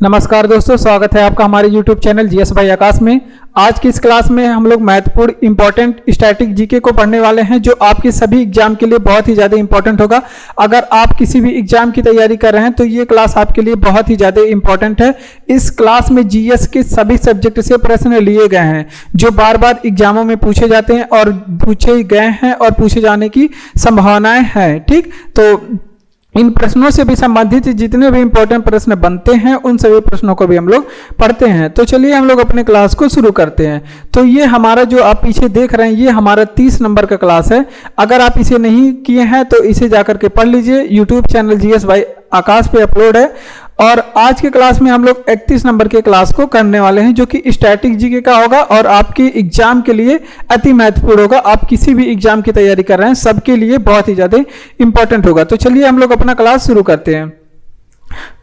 नमस्कार दोस्तों, स्वागत है आपका हमारे YouTube चैनल जीएस भाई आकाश में। आज की इस क्लास में हम लोग महत्वपूर्ण इंपॉर्टेंट स्टैटिक जीके को पढ़ने वाले हैं, जो आपके सभी एग्जाम के लिए बहुत ही ज़्यादा इंपॉर्टेंट होगा। अगर आप किसी भी एग्जाम की तैयारी कर रहे हैं तो ये क्लास आपके लिए बहुत ही ज़्यादा इंपॉर्टेंट है। इस क्लास में जीएस के सभी सब्जेक्ट से प्रश्न लिए गए हैं जो बार बार एग्जामों में पूछे जाते हैं और पूछे गए हैं और पूछे जाने की संभावनाएं हैं। ठीक, तो इन प्रश्नों से भी संबंधित जितने भी इंपॉर्टेंट प्रश्न बनते हैं उन सभी प्रश्नों को भी हम लोग पढ़ते हैं। तो चलिए हम लोग अपने क्लास को शुरू करते हैं। तो ये हमारा जो आप पीछे देख रहे हैं ये हमारा 30 नंबर का क्लास है। अगर आप इसे नहीं किए हैं तो इसे जाकर के पढ़ लीजिए। यूट्यूब चैनल जीएस भाई आकाश पे अपलोड है। और आज के क्लास में हम लोग 31 नंबर के क्लास को करने वाले हैं, जो कि स्टैटिक जीके का होगा और आपके एग्जाम के लिए अति महत्वपूर्ण होगा। आप किसी भी एग्जाम की तैयारी कर रहे हैं सबके लिए बहुत ही ज़्यादा इंपॉर्टेंट होगा। तो चलिए हम लोग अपना क्लास शुरू करते हैं।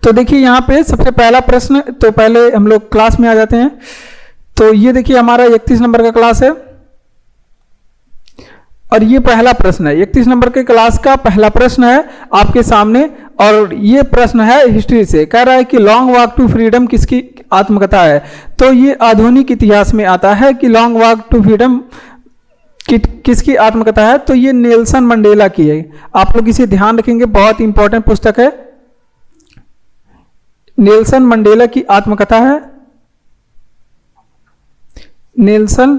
तो देखिए यहाँ पे सबसे पहला प्रश्न, तो पहले हम लोग क्लास में आ जाते हैं। तो ये देखिए हमारा 31 नंबर का क्लास है और ये पहला प्रश्न है। 31 नंबर के क्लास का पहला प्रश्न है आपके सामने और ये प्रश्न है हिस्ट्री से। कह रहा है कि लॉन्ग वॉक टू फ्रीडम किसकी आत्मकथा है। तो ये आधुनिक इतिहास में आता है कि लॉन्ग वॉक टू फ्रीडम किसकी आत्मकथा है। तो ये नेल्सन मंडेला की है। आप लोग इसे ध्यान रखेंगे, बहुत इंपॉर्टेंट पुस्तक है। नेल्सन मंडेला की आत्मकथा है। नेल्सन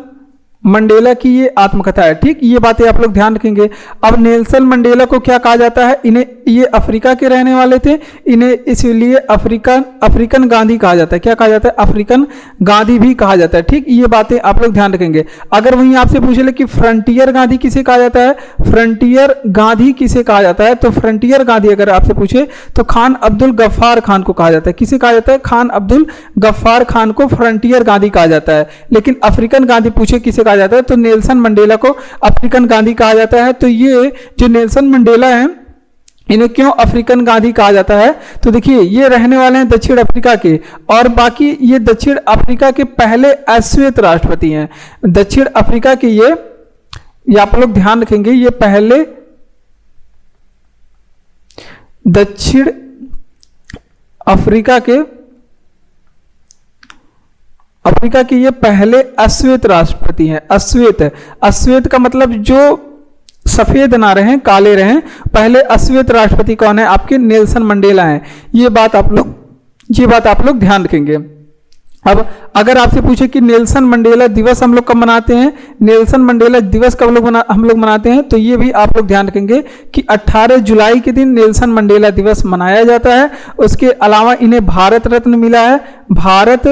मंडेला की ये आत्मकथा है। ठीक, ये बातें आप लोग ध्यान रखेंगे। अब नेल्सन मंडेला को क्या कहा जाता है, इन्हें, ये अफ्रीका के रहने वाले थे, इन्हें इसलिए अफ्रीकन गांधी कहा जाता है। क्या कहा जाता है, अफ्रीकन गांधी भी कहा जाता है। ठीक, ये बातें आप लोग ध्यान रखेंगे। अगर वहीं आपसे पूछ ले कि फ्रंटियर गांधी किसे कहा जाता है, फ्रंटियर गांधी किसे कहा जाता है, तो फ्रंटियर गांधी अगर आपसे पूछे तो खान अब्दुल गफ्फार खान को कहा जाता है। किसे कहा जाता है, खान अब्दुल गफ्फार खान को फ्रंटियर गांधी कहा जाता है। लेकिन अफ्रीकन गांधी पूछे किसे कहा जाता है, तो नेल्सन मंडेला को अफ्रीकन गांधी कहा जाता है। तो ये जो नेल्सन मंडेला है इन्हें क्यों अफ्रीकन गांधी कहा जाता है, तो देखिए ये रहने वाले हैं दक्षिण अफ्रीका के और बाकी ये दक्षिण अफ्रीका के पहले अश्वेत राष्ट्रपति हैं। दक्षिण अफ्रीका के ये आप लोग ध्यान रखेंगे, ये पहले दक्षिण अफ्रीका के ये पहले अश्वेत राष्ट्रपति हैं। अश्वेत का मतलब जो सफेद ना रहे, काले रहें। पहले अश्वेत राष्ट्रपति कौन है, आपके नेल्सन मंडेला हैं। ये बात आप लोग ध्यान रखेंगे। अब अगर आपसे पूछे कि नेल्सन मंडेला दिवस हम लोग कब मनाते हैं, नेल्सन मंडेला दिवस कब हम लोग मनाते हैं, तो ये भी आप लोग ध्यान रखेंगे कि 18 जुलाई के दिन नेल्सन मंडेला दिवस मनाया जाता है। उसके अलावा इन्हें भारत रत्न मिला है, भारत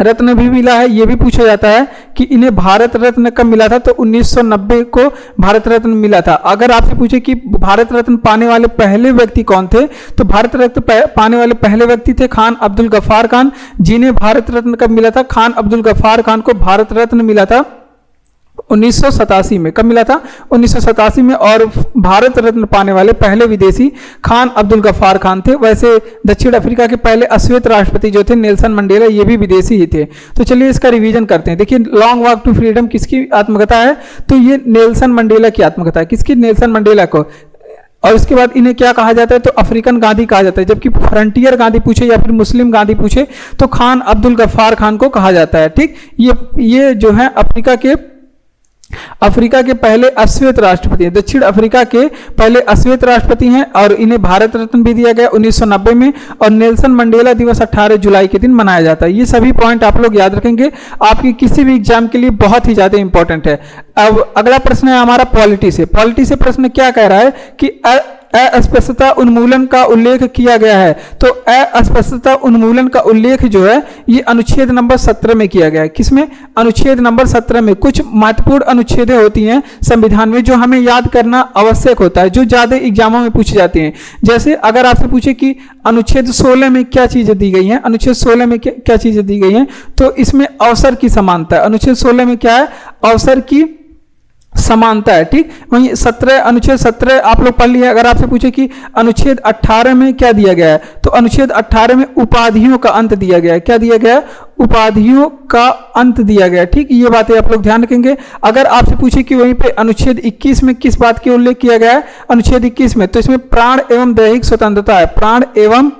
रत्न भी मिला है। ये भी पूछा जाता है कि इन्हें भारत रत्न कब मिला था, तो 1990 को भारत रत्न मिला था। अगर आपसे पूछे कि भारत रत्न पाने वाले पहले व्यक्ति कौन थे, तो भारत रत्न पाने वाले पहले व्यक्ति थे खान अब्दुल गफ्फार खान। जिन्हें भारत रत्न कब मिला था, खान अब्दुल गफ्फार खान को भारत रत्न मिला था 1987 में। कब मिला था, 1987 में। और भारत रत्न पाने वाले पहले विदेशी खान अब्दुल गफ्फार खान थे। वैसे दक्षिण अफ्रीका के पहले अश्वेत राष्ट्रपति जो थे नेल्सन मंडेला, ये भी विदेशी ही थे। तो चलिए इसका रिवीजन करते हैं। देखिए लॉन्ग वॉक टू फ्रीडम किसकी आत्मकथा है, तो ये नेल्सन मंडेला की आत्मकथा है। किसकी, नेल्सन मंडेला को। और उसके बाद इन्हें क्या कहा जाता है, तो अफ्रीकन गांधी कहा जाता है। जबकि फ्रंटियर गांधी पूछे या फिर मुस्लिम गांधी पूछे तो खान अब्दुल गफ्फार खान को कहा जाता है। ठीक, ये जो है अफ्रीका के पहले अश्वेत राष्ट्रपति हैं। दक्षिण अफ्रीका के पहले अश्वेत राष्ट्रपति हैं और इन्हें भारत रत्न भी दिया गया 1990 में। और नेल्सन मंडेला दिवस 18 जुलाई के दिन मनाया जाता है। ये सभी पॉइंट आप लोग याद रखेंगे, आपके किसी भी एग्जाम के लिए बहुत ही ज्यादा इंपॉर्टेंट है। अब अगला प्रश्न है हमारा पॉलिटी से। पॉलिटी से प्रश्न क्या कह रहा है कि अस्पष्टता उन्मूलन का उल्लेख किया गया है। तो अस्पष्टता उन्मूलन का उल्लेख जो है ये अनुच्छेद नंबर 17 में किया गया है। किसमें, अनुच्छेद नंबर 17 में। कुछ महत्वपूर्ण अनुच्छेदें होती हैं संविधान में जो हमें याद करना आवश्यक होता है, जो ज्यादा एग्जामों में पूछी जाती हैं। जैसे अगर आपसे पूछे कि अनुच्छेद 16 में क्या चीजें दी गई हैं, अनुच्छेद 16 में क्या चीजें दी गई हैं, तो इसमें अवसर की समानता है। अनुच्छेद 16 में क्या है, अवसर की समानता है। ठीक, वहीं अनुच्छेद 17 आप लोग पढ़ लिए। अगर आपसे पूछे कि अनुच्छेद 18 में क्या दिया गया है, तो अनुच्छेद 18 में उपाधियों का अंत दिया गया है। क्या दिया गया है, उपाधियों का अंत दिया गया। ठीक, ये बातें आप लोग ध्यान रखेंगे। अगर आपसे पूछे कि वहीं पे अनुच्छेद 21 में किस बात के उल्लेख किया गया है, अनुच्छेद 21 में, तो इसमें प्राण एवं दैहिक स्वतंत्रता है। प्राण एवं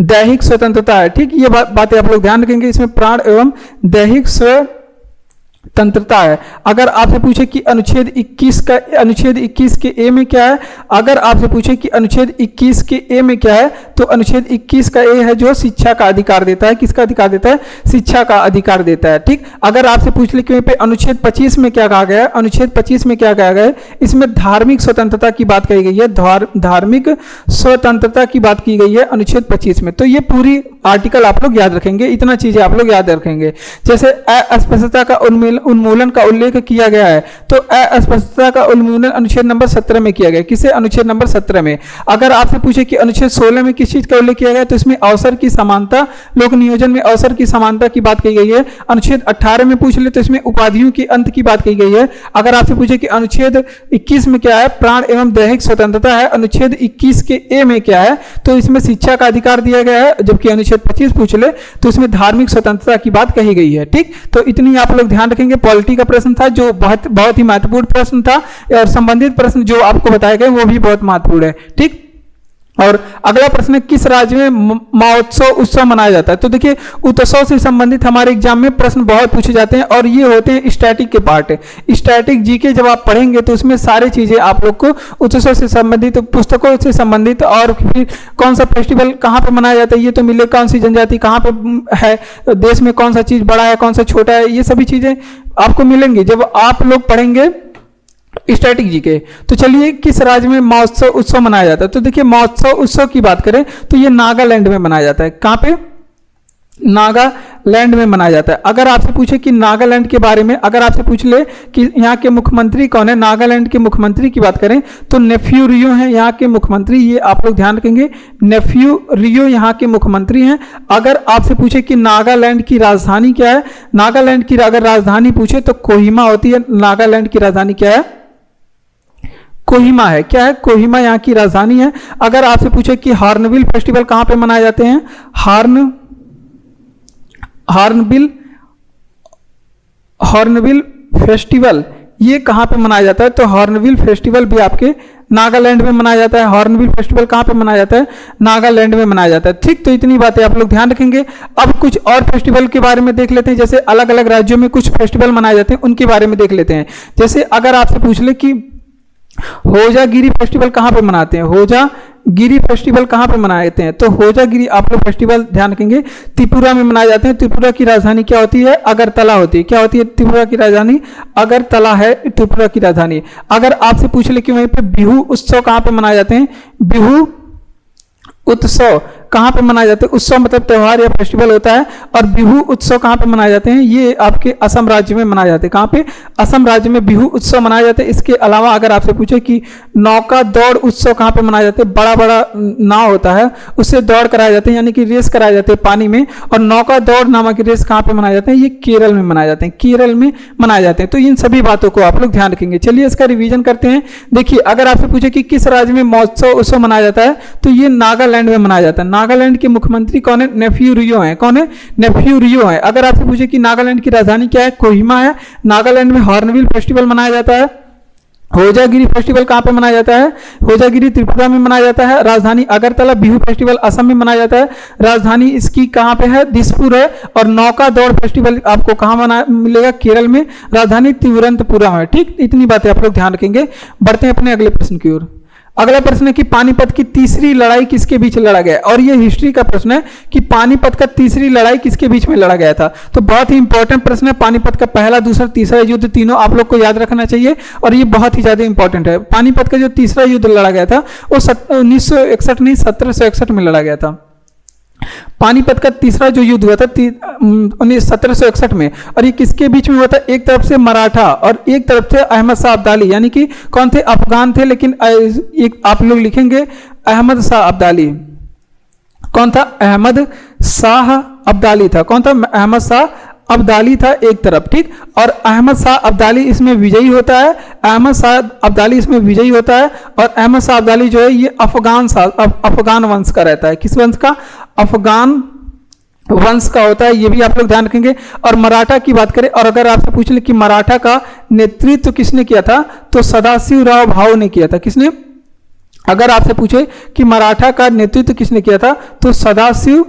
दैहिक स्वतंत्रता है। ठीक, ये बातें आप लोग ध्यान रखेंगे। इसमें प्राण एवं दैहिक स्वतंत्रता है। अगर आपसे पूछे कि अनुच्छेद 21 के ए में क्या है, अगर आपसे पूछे कि अनुच्छेद 21 के ए में क्या है, तो अनुच्छेद 21 का ए है जो शिक्षा का अधिकार देता है। किसका अधिकार देता है? शिक्षा का अधिकार देता है। ठीक, अगर आपसे पूछ ले कि वहीं पे अनुच्छेद 25 में क्या कहा गया है, अनुच्छेद 25 में क्या कहा गया है, इसमें धार्मिक स्वतंत्रता की बात कही गई है। धार्मिक स्वतंत्रता की बात की गई है अनुच्छेद 25 में। तो ये पूरी आर्टिकल आप लोग याद रखेंगे, इतना चीजें आप लोग याद रखेंगे। जैसे अस्पष्टता का उन्मूलन का उल्लेख किया गया है, तो अस्पष्टता का उन्मूलन अनुच्छेद नंबर 17 में किया गया। किसे? अनुच्छेद नंबर 17 में। अगर आपसे पूछे कि अनुच्छेद 16 में किस चीज का उल्लेख किया गया, तो इसमें अवसर की समानता, लोक नियोजन में अवसर की समानता की बात की गई है। अनुच्छेद 18 में पूछ ले तो इसमें उपाधियों की अंत की बात की गई है। अगर आपसे पूछे कि अनुच्छेद 21 में क्या है, प्राण एवं दैहिक स्वतंत्रता है। अनुच्छेद 21 के ए में क्या है, तो इसमें शिक्षा का अधिकार दिया गया है। जबकि अनुच्छेद 25 पूछ ले तो इसमें धार्मिक स्वतंत्रता की बात कही गई है। ठीक, तो इतनी आप लोग ध्यान रखेंगे। पॉलिटी का प्रश्न था जो बहुत ही महत्वपूर्ण प्रश्न था, और संबंधित प्रश्न जो आपको बताए गए वो भी बहुत महत्वपूर्ण है। ठीक, और अगला प्रश्न है, किस राज्य में महोत्सव उत्सव मनाया जाता है? तो देखिए, उत्सव से संबंधित हमारे एग्जाम में प्रश्न बहुत पूछे जाते हैं, और ये होते हैं स्टैटिक के पार्ट। स्टैटिक जीके जब आप पढ़ेंगे तो उसमें सारी चीजें आप लोग को उत्सव से संबंधित, पुस्तकों से संबंधित, और फिर कौन सा फेस्टिवल कहाँ पे मनाया जाता है ये तो मिले, कौन सी जनजाति कहाँ पे है, देश में कौन सा चीज बड़ा है, कौन सा छोटा है, ये सभी चीजें आपको मिलेंगी जब आप लोग पढ़ेंगे स्टैटिक जी के। तो चलिए, किस राज्य में महोत्सव उत्सव मनाया जाता है? तो देखिए, महोत्सव उत्सव की बात करें तो ये नागालैंड में मनाया जाता है। कहाँ पे? नागालैंड में मनाया जाता है। अगर आपसे पूछे कि नागालैंड के बारे में, अगर आपसे पूछ ले कि यहाँ के मुख्यमंत्री कौन है, नागालैंड के मुख्यमंत्री की बात करें तो नेफ्यू रियो हैं यहाँ के मुख्यमंत्री। ये आप लोग ध्यान रखेंगे, नेफ्यू रियो यहाँ के मुख्यमंत्री हैं। अगर आपसे पूछे कि नागालैंड की राजधानी क्या है, नागालैंड की अगर राजधानी पूछे तो कोहिमा होती है। नागालैंड की राजधानी क्या है? कोहिमा है। क्या है? कोहिमा यहाँ की राजधानी है। अगर आपसे पूछे कि हॉर्नबिल फेस्टिवल कहाँ पे मनाए जाते हैं, हॉर्नबिल फेस्टिवल ये कहाँ पे मनाया जाता है, तो हॉर्नबिल फेस्टिवल भी आपके नागालैंड में मनाया जाता है। हॉर्नबिल फेस्टिवल कहाँ पे मनाया जाता है? नागालैंड में मनाया जाता है। ठीक, तो इतनी बातें आप लोग ध्यान रखेंगे। अब कुछ और फेस्टिवल के बारे में देख लेते हैं। जैसे अलग अलग राज्यों में कुछ फेस्टिवल मनाए जाते हैं, उनके बारे में देख लेते हैं। जैसे अगर आपसे पूछ ले कि होजागिरी फेस्टिवल कहाँ पे मनाते हैं, होजागिरी फेस्टिवल कहाँ पे मनाते हैं, तो होजागिरी आप लोग फेस्टिवल ध्यान रखेंगे त्रिपुरा में मनाए जाते हैं। त्रिपुरा की राजधानी क्या होती है? अगरतला होती है। क्या होती है त्रिपुरा की राजधानी? अगरतला है त्रिपुरा की राजधानी। अगर आपसे पूछ ले कि वहीं पे बिहू उत्सव कहाँ पे मनाए जाते हैं, बिहू उत्सव कहाँ पे मनाए जाते हैं? उत्सव मतलब त्यौहार या फेस्टिवल होता है, और बिहू उत्सव कहाँ पे मनाए जाते हैं? ये आपके असम राज्य में मनाए जाते हैं। कहाँ पे? असम राज्य में बिहू उत्सव मनाए जाते हैं। इसके अलावा अगर आपसे पूछे कि नौका दौड़ उत्सव कहाँ पे मनाए जाते हैं, बड़ा बड़ा नाव होता है उससे दौड़ कराए जाते हैं, यानी कि रेस कराए जाते हैं पानी में, और नौका दौड़ नामक रेस कहाँ पे मनाए जाते हैं? ये केरल में मनाए जाते हैं, केरल में मनाए जाते हैं। तो इन सभी बातों को आप लोग ध्यान रखेंगे। चलिए इसका रिवीजन करते हैं। देखिए, अगर आपसे पूछे कि किस राज्य में महोत्सव उत्सव मनाया जाता है, तो ये नागालैंड में मनाया जाता है। नागालैंड के मुख्यमंत्री कौन है? नेफ्यू रियो है। कौन है? नेफ्यू रियो है। अगर आपसे पूछे कि नागालैंड की राजधानी क्या है, कोहिमा है। नागालैंड में हॉर्नबिल फेस्टिवल मनाया जाता है। होजागिरी फेस्टिवल कहाँ पे मनाया जाता है? होजागिरी त्रिपुरा में मनाया जाता है। राजधानी अगरतला। बिहू फेस्टिवल असम में मनाया जाता है। राजधानी इसकी कहाँ पे है? दिसपुर है। और नौका दौड़ फेस्टिवल आपको कहाँ मिलेगा? केरल में। राजधानी तिरुवनंतपुरम है। ठीक, इतनी बातें आप लोग ध्यान रखेंगे। बढ़ते हैं अपने अगले प्रश्न की ओर। अगला प्रश्न है कि पानीपत की तीसरी लड़ाई किसके बीच लड़ा गया, और ये हिस्ट्री का प्रश्न है कि पानीपत का तीसरी लड़ाई किसके बीच में लड़ा गया था। तो बहुत ही इंपॉर्टेंट प्रश्न है। पानीपत का पहला, दूसरा, तीसरा युद्ध तीनों आप लोग को याद रखना चाहिए, और ये बहुत ही ज्यादा इंपॉर्टेंट है। पानीपत का जो तीसरा युद्ध लड़ा गया था वो 1961 नहीं 1761 में लड़ा गया था। पानीपत का तीसरा जो युद्ध हुआ था 1761 में, और ये किसके बीच में हुआ था? एक तरफ से मराठा और एक तरफ से अहमद शाह अब्दाली, यानी कि कौन थे? अफगान थे, लेकिन एक आप लोग लिखेंगे अहमद शाह अब्दाली। कौन था? अहमद शाह अब्दाली था। कौन था? अहमद शाह अब्दाली था एक तरफ। ठीक, और अहमद शाह अब्दाली इसमें विजयी होता है। अहमद शाह अब्दाली इसमें विजयी होता है, और अहमद शाह अब्दाली जो है ये अफगान वंश का रहता है। किस वंश का? अफगान वंश का होता है। ये भी आप लोग ध्यान रखेंगे। और मराठा की बात करें, और अगर आपसे पूछ ले कि मराठा का नेतृत्व किसने किया था, तो सदाशिवराव भाऊ ने किया था। किसने? अगर आपसे पूछे कि मराठा का नेतृत्व किसने किया था, तो सदाशिव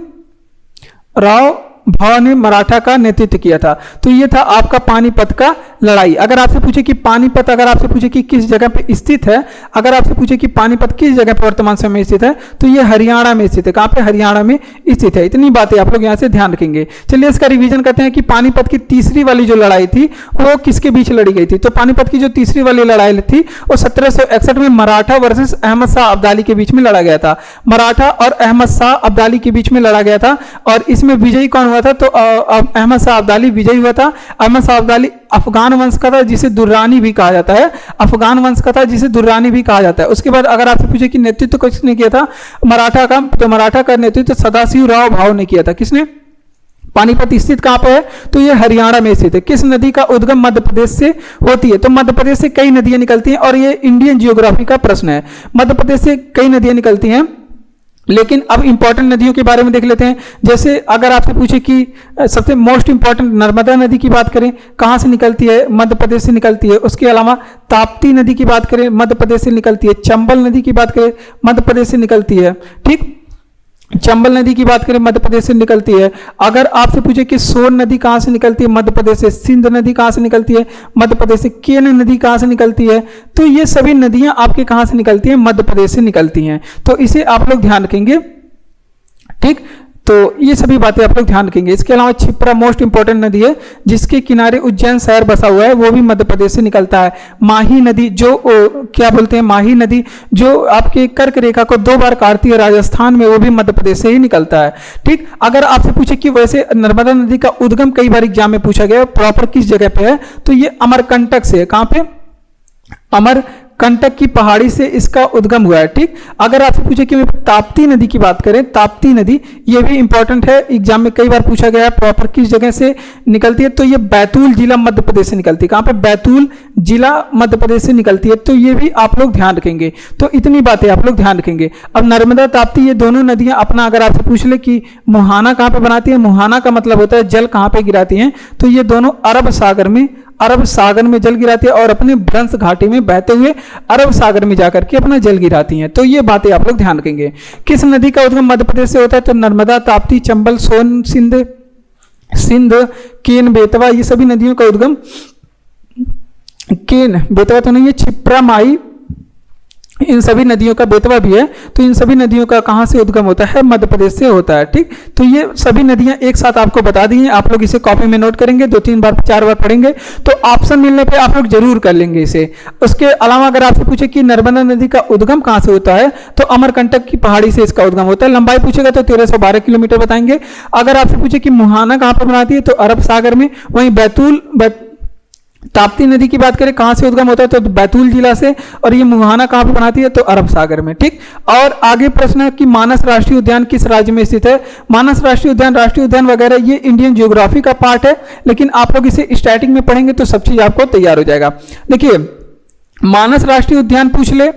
राव भाव ने मराठा का नेतृत्व किया था। तो ये था आपका पानीपत का लड़ाई। अगर आपसे पूछे कि पानीपत, अगर आपसे पूछे कि किस जगह पे स्थित है, अगर आपसे पूछे कि पानीपत किस जगह पे वर्तमान समय में स्थित है, तो ये हरियाणा में स्थित है। कहाँ पे? हरियाणा में स्थित है। इतनी बातें आप लोग यहाँ से ध्यान रखेंगे। चलिए इसका रिवीजन करते हैं कि पानीपत की तीसरी वाली जो लड़ाई थी वो किसके बीच लड़ी गई थी। तो पानीपत की जो तीसरी वाली लड़ाई थी वो 1761 में मराठा वर्सेस अहमद शाह अब्दाली के बीच में लड़ा गया था। मराठा और अहमद शाह अब्दाली के बीच में लड़ा गया था और इसमें विजयी कौन हुआ था? तो अहमद शाह अब्दाली विजयी हुआ था। अहमद शाह अब्दाली अफगान वंश का था जिसे दुर्रानी भी कहा जाता है। अफगान वंश का था जिसे दुर्रानी भी कहा जाता है। उसके बाद अगर आपसे पूछे कि नेतृत्व किसने किया था मराठा का, तो मराठा का नेतृत्व सदाशिव राव भाव ने किया था। किसने? पानीपत स्थित कहां पे है? तो ये हरियाणा में स्थित है। किस नदी का उद्गम मध्य प्रदेश से होती है? तो मध्य प्रदेश से कई नदियां निकलती हैं और ये इंडियन जियोग्राफी का प्रश्न है। मध्य प्रदेश से कई नदियां निकलती हैं, लेकिन अब इंपॉर्टेंट नदियों के बारे में देख लेते हैं। जैसे अगर आपसे पूछे कि सबसे मोस्ट इंपॉर्टेंट नर्मदा नदी की बात करें, कहां से निकलती है? मध्य प्रदेश से निकलती है। उसके अलावा ताप्ती नदी की बात करें, मध्य प्रदेश से निकलती है। चंबल नदी की बात करें, मध्य प्रदेश से निकलती है। ठीक, चंबल नदी की बात करें मध्य प्रदेश से निकलती है। अगर आपसे पूछे कि सोन नदी कहां से निकलती है? मध्य प्रदेश से। सिंध नदी कहां से निकलती है? मध्य प्रदेश से। केन नदी कहां से निकलती है? तो ये सभी नदियां आपके कहां से निकलती हैं? मध्य प्रदेश से निकलती हैं। तो इसे आप लोग ध्यान रखेंगे। ठीक, तो ये सभी बातें आप लोग ध्यान रखेंगे। इसके अलावा क्षिप्रा मोस्ट इंपॉर्टेंट नदी है जिसके किनारे उज्जैन शहर बसा हुआ है, वो भी मध्य प्रदेश से निकलता है। माही नदी जो क्या बोलते हैं, माही नदी जो आपके कर्क रेखा को 2 बार काटती है राजस्थान में, वो भी मध्य प्रदेश से ही निकलता है। ठीक, अगर आपसे पूछे कि वैसे नर्मदा नदी का उद्गम कई बार एग्जाम में पूछा गया, प्रॉपर किस जगह पे है? तो ये अमरकंटक से है। कहां पे? अमरकंटक की पहाड़ी से इसका उद्गम हुआ है। ठीक, अगर आपसे पूछे कि ताप्ती नदी की बात करें, ताप्ती नदी ये भी इंपॉर्टेंट है, एग्जाम में कई बार पूछा गया है, प्रॉपर किस जगह से निकलती है? तो ये बैतूल जिला मध्य प्रदेश से निकलती है। कहां पे? बैतूल जिला मध्य प्रदेश से निकलती है। तो ये भी आप लोग ध्यान रखेंगे। तो इतनी बातें आप लोग ध्यान रखेंगे। अब नर्मदा ताप्ती ये दोनों नदियां अपना अगर आपसे पूछ ले कि मुहाना कहां पे बनाती है, मुहाना का मतलब होता है जल कहां पे गिराती हैं, तो ये दोनों अरब सागर में जल गिराती है और अपने भ्रंश घाटी में बहते हुए अरब सागर में जाकर के अपना जल गिराती हैं। तो ये बातें आप लोग ध्यान रखेंगे। किस नदी का उद्गम मध्य प्रदेश से होता है? तो नर्मदा, ताप्ती, चंबल, सोन, सिंध, केन, बेतवा, ये सभी नदियों का उद्गम, केन बेतवा तो नहीं है, क्षिप्रा, माही, इन सभी नदियों का, बेतवा भी है, तो इन सभी नदियों का कहां से उद्गम होता है? मध्य प्रदेश से होता है। ठीक, तो ये सभी नदियां एक साथ आपको बता दी हैं। आप लोग इसे कॉपी में नोट करेंगे, 2-3 बार 4 बार पढ़ेंगे तो ऑप्शन मिलने पे आप लोग जरूर कर लेंगे इसे। उसके अलावा अगर आपसे पूछे कि नर्मदा नदी का उद्गम कहां से होता है, तो अमरकंटक की पहाड़ी से इसका उद्गम होता है। लंबाई पूछेगा तो 1312 किलोमीटर बताएंगे। अगर आपसे पूछे कि मुहाना कहां पर बनाती है, तो अरब सागर में। वहीं ताप्ती नदी की बात करें कहां से उद्गम होता है, तो बैतूल जिला से। और ये मुहाना कहां पर बनाती है, तो अरब सागर में। ठीक, और आगे प्रश्न है कि मानस राष्ट्रीय उद्यान किस राज्य में स्थित है? मानस राष्ट्रीय उद्यान वगैरह ये इंडियन जियोग्राफी का पार्ट है, लेकिन आप लोग इसे स्टैटिक में पढ़ेंगे तो सब चीज आपको तैयार हो जाएगा। देखिए, मानस राष्ट्रीय उद्यान पूछ ले,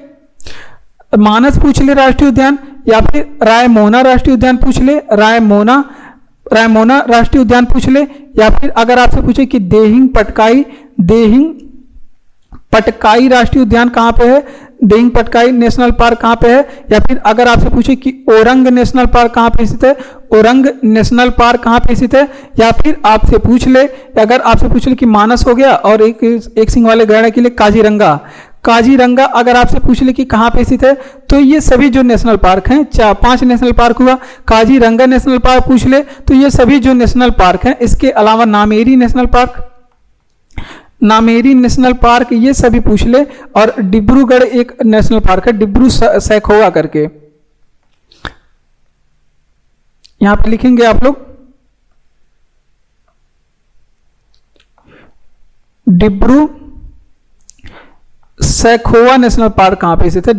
मानस पूछ ले राष्ट्रीय उद्यान, या फिर रायमोना राष्ट्रीय उद्यान पूछ ले, रायमोना राष्ट्रीय उद्यान पूछ ले, या फिर अगर आपसे पूछे कि देहिंग पटकाई राष्ट्रीय उद्यान कहां पे है, देहिंग पटकाई नेशनल पार्क कहां पे है, या फिर अगर आपसे पूछे कि ओरंग नेशनल पार्क कहां पे स्थित है, ओरंग नेशनल पार्क कहां पे स्थित है, या फिर आपसे पूछ ले, अगर आपसे पूछ ले कि मानस हो गया और एक सिंह वाले गैंडे के लिए काजीरंगा अगर आपसे पूछ ले कि कहां पे स्थित है, तो ये सभी जो नेशनल पार्क हैं, 5 नेशनल पार्क हुआ। काजीरंगा नेशनल पार्क पूछ ले तो ये सभी जो नेशनल पार्क हैं, इसके अलावा नामेरी नेशनल पार्क ये सभी पूछ ले। और डिब्रूगढ़ एक नेशनल पार्क है, डिब्रू सैखोवा करके, यहां पे लिखेंगे आप लोग डिब्रू सैखोवा नेशनल पार्क कहां पे स्थित है,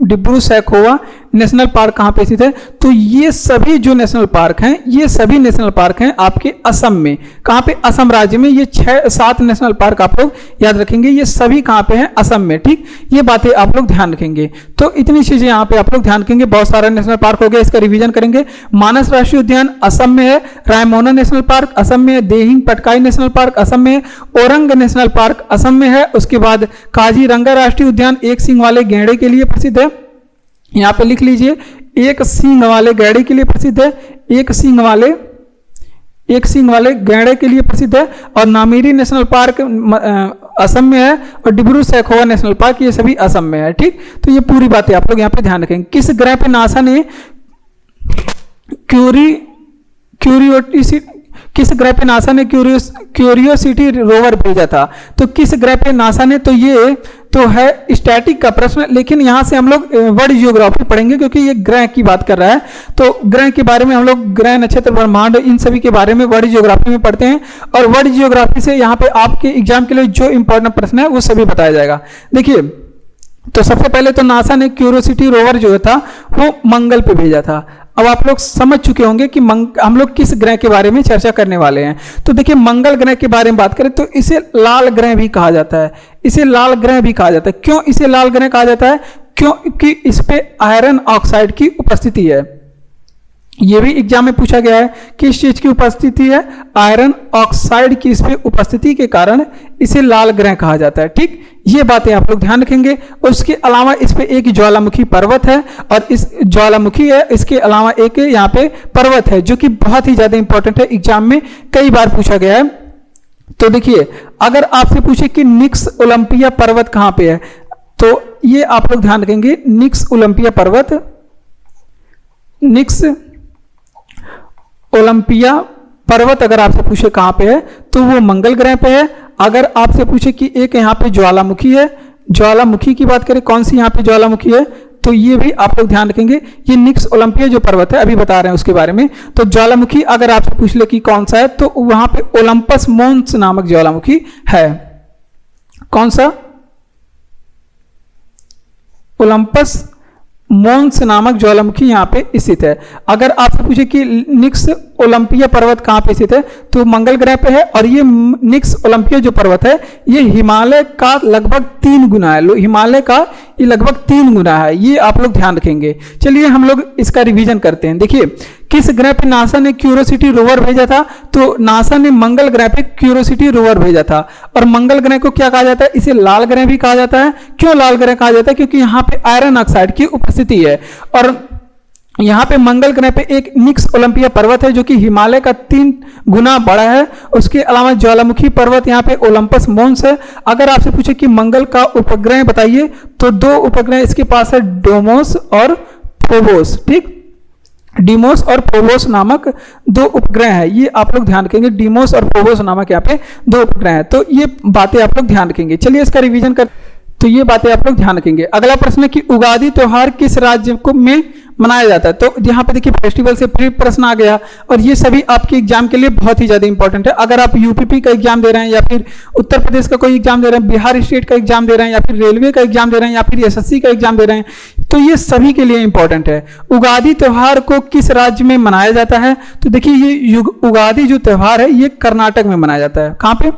डिब्रू सैखोवा नेशनल पार्क कहां पे स्थित है। तो ये सभी जो नेशनल पार्क हैं, ये सभी नेशनल पार्क हैं आपके असम में। कहां पे? असम राज्य में। ये 6-7 नेशनल पार्क आप लोग याद रखेंगे, ये सभी कहां पे हैं? असम में। ठीक, ये बातें आप लोग ध्यान रखेंगे। तो इतनी चीजें यहां पे आप लोग ध्यान रखेंगे। बहुत सारा नेशनल पार्क हो गया, इसका रिवीजन करेंगे। मानस राष्ट्रीय उद्यान असम में है, रायमोना नेशनल पार्क असम में है, देहिंग पटकाई नेशनल पार्क असम में है, ओरंग नेशनल पार्क असम में है। उसके बाद काजीरंगा राष्ट्रीय उद्यान एक सिंह वाले गैंडे के लिए प्रसिद्ध है। यहाँ पे लिख लीजिए, एक सींग वाले गैंडे के लिए प्रसिद्ध है, एक सींग वाले गैंडे के लिए प्रसिद्ध है। और नामेरी नेशनल पार्क असम में है, और डिब्रू सैखोवा नेशनल पार्क ये सभी असम में है। ठीक, तो ये पूरी बातें आप लोग यहाँ पे ध्यान रखेंगे। किस ग्रह पे नासा ने क्यूरियोसिटी रोवर भेजा था? तो किस ग्रह पे नासा ने, तो ये तो है स्टैटिक का प्रश्न, लेकिन यहां से हम लोग वर्ल्ड जियोग्राफी पढ़ेंगे क्योंकि ये ग्रह की बात कर रहा है। तो ग्रह के बारे में हम लोग ग्रह, नक्षत्र, ब्रह्मांड, इन सभी के बारे में वर्ल्ड जियोग्राफी में पढ़ते हैं। और वर्ल्ड जियोग्राफी से यहाँ पे आपके एग्जाम के लिए जो इंपॉर्टेंट प्रश्न है वो सभी बताया जाएगा। देखिए, तो सबसे पहले तो नासा ने क्यूरियोसिटी रोवर जो था वो मंगल पे भेजा था। अब आप लोग समझ चुके होंगे कि हम लोग किस ग्रह के बारे में चर्चा करने वाले हैं। तो देखिए, मंगल ग्रह के बारे में बात करें तो इसे लाल ग्रह भी कहा जाता है, इसे लाल ग्रह भी कहा जाता है। क्यों इसे लाल ग्रह कहा जाता है? क्योंकि इस पे आयरन ऑक्साइड की उपस्थिति है। यह भी एग्जाम में पूछा गया है, किस चीज की उपस्थिति है? आयरन ऑक्साइड की इस पे उपस्थिति के कारण इसे लाल ग्रह कहा जाता है। ठीक, ये बातें आप लोग ध्यान रखेंगे। उसके अलावा इस पे एक ज्वालामुखी पर्वत है, और इस ज्वालामुखी है, इसके अलावा एक यहाँ पे पर्वत है जो कि बहुत ही ज्यादा इंपॉर्टेंट है, एग्जाम में कई बार पूछा गया है। तो देखिए, अगर आपसे पूछे कि निक्स ओलंपिया पर्वत कहां पे है, तो ये आप लोग ध्यान रखेंगे, निक्स ओलंपिया पर्वत, निक्स ओलंपिया पर्वत अगर आपसे पूछे कहां पे है तो वो मंगल ग्रह पे है। अगर आपसे पूछे कि एक यहाँ पे ज्वालामुखी है, ज्वालामुखी की बात करें, कौन सी यहाँ पे ज्वालामुखी है, तो ये भी आप लोग ध्यान रखेंगे। ये निक्स ओलंपिया जो पर्वत है, अभी बता रहे हैं उसके बारे में। तो ज्वालामुखी अगर आपसे पूछ ले कि कौन सा है, तो वहां पे ओलंपस मोन्स नामक ज्वालामुखी है। कौन सा? ओलंपस मोन्स नामक ज्वालामुखी यहाँ पे स्थित है। अगर आपसे पूछे कि निक्स ओलंपिया पर्वत कहाँ पे स्थित है, तो मंगल ग्रह पे है। और ये निक्स ओलंपिया जो पर्वत है ये हिमालय का लगभग 3 गुना है, हिमालय का ये लगभग 3 गुना है, ये आप लोग ध्यान रखेंगे। चलिए हम लोग इसका रिवीजन करते हैं। देखिए, किस ग्रह पे नासा ने क्यूरियोसिटी रोवर भेजा था? तो नासा ने मंगल ग्रह पे क्यूरियोसिटी रोवर भेजा था। और मंगल ग्रह को क्या कहा जाता है? इसे लाल ग्रह भी कहा जाता है। क्यों लाल ग्रह कहा जाता है? क्योंकि यहाँ पे आयरन ऑक्साइड की उपस्थिति है। और यहाँ पे मंगल ग्रह पे एक निक्स ओलंपिया पर्वत है जो कि हिमालय का 3 गुना बड़ा है। उसके अलावा ज्वालामुखी पर्वत यहाँ पे ओलंपस मोन्स है। अगर आपसे पूछे कि मंगल का उपग्रह बताइए, तो 2 उपग्रह इसके पास है, डोमोस और फोबोस। ठीक, डीमोस और फोबोस नामक 2 उपग्रह है, ये आप लोग ध्यान रखेंगे। डीमोस और फोबोस नामक यहाँ पे 2 उपग्रह है। तो ये बातें आप लोग ध्यान रखेंगे। चलिए इसका रिवीजन कर, तो ये बातें आप लोग ध्यान रखेंगे। अगला प्रश्न है कि उगादी त्योहार किस राज्य को में मनाया जाता है? तो यहाँ पे देखिए, फेस्टिवल से फ्री प्रश्न आ गया, और ये सभी आपके एग्जाम के लिए बहुत ही ज्यादा इंपॉर्टेंट है। अगर आप यूपीपी का एग्जाम दे रहे हैं, या फिर उत्तर प्रदेश का कोई एग्जाम दे रहे हैं, बिहार स्टेट का एग्जाम दे रहे हैं, या फिर रेलवे का एग्जाम दे रहे हैं, या फिर एसएससी का एग्जाम दे रहे हैं, तो ये सभी के लिए इंपॉर्टेंट है। उगादी त्योहार को किस राज्य में मनाया जाता है? तो देखिए, ये उगादी जो त्योहार है ये कर्नाटक में मनाया जाता है। कहां पे?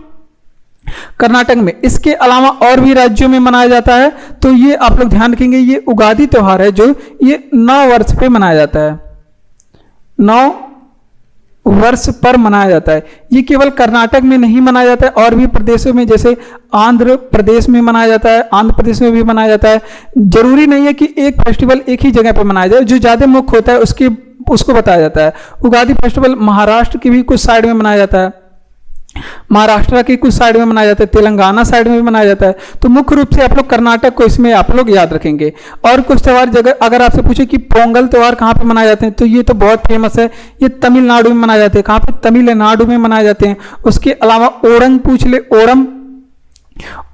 कर्नाटक में। इसके अलावा और भी राज्यों में मनाया जाता है। तो ये आप लोग ध्यान रखेंगे, ये उगादी त्योहार है जो ये 9 वर्ष पे मनाया जाता है, 9 वर्ष पर मनाया जाता है। ये केवल कर्नाटक में नहीं मनाया जाता है, और भी प्रदेशों में, जैसे आंध्र प्रदेश में मनाया जाता है, आंध्र प्रदेश में भी मनाया जाता है। जरूरी नहीं है कि एक फेस्टिवल एक ही जगह पर मनाया जाए, जो ज्यादा मुख्य होता है उसको बताया जाता है। उगादी फेस्टिवल महाराष्ट्र की भी कुछ साइड में मनाया जाता है, महाराष्ट्र के कुछ साइड में मनाया जाता है, तेलंगाना साइड में भी मनाया जाता है। तो मुख्य रूप से आप लोग कर्नाटक को इसमें आप लोग याद रखेंगे। और कुछ त्योहार जगह अगर आपसे पूछे कि पोंगल त्योहार कहाँ पे मनाए जाते हैं, तो ये तो बहुत फेमस है, ये तमिलनाडु में मनाए जाते हैं। कहाँ पे? तमिलनाडु में मनाए जाते हैं। उसके अलावा ओणम पूछ ले,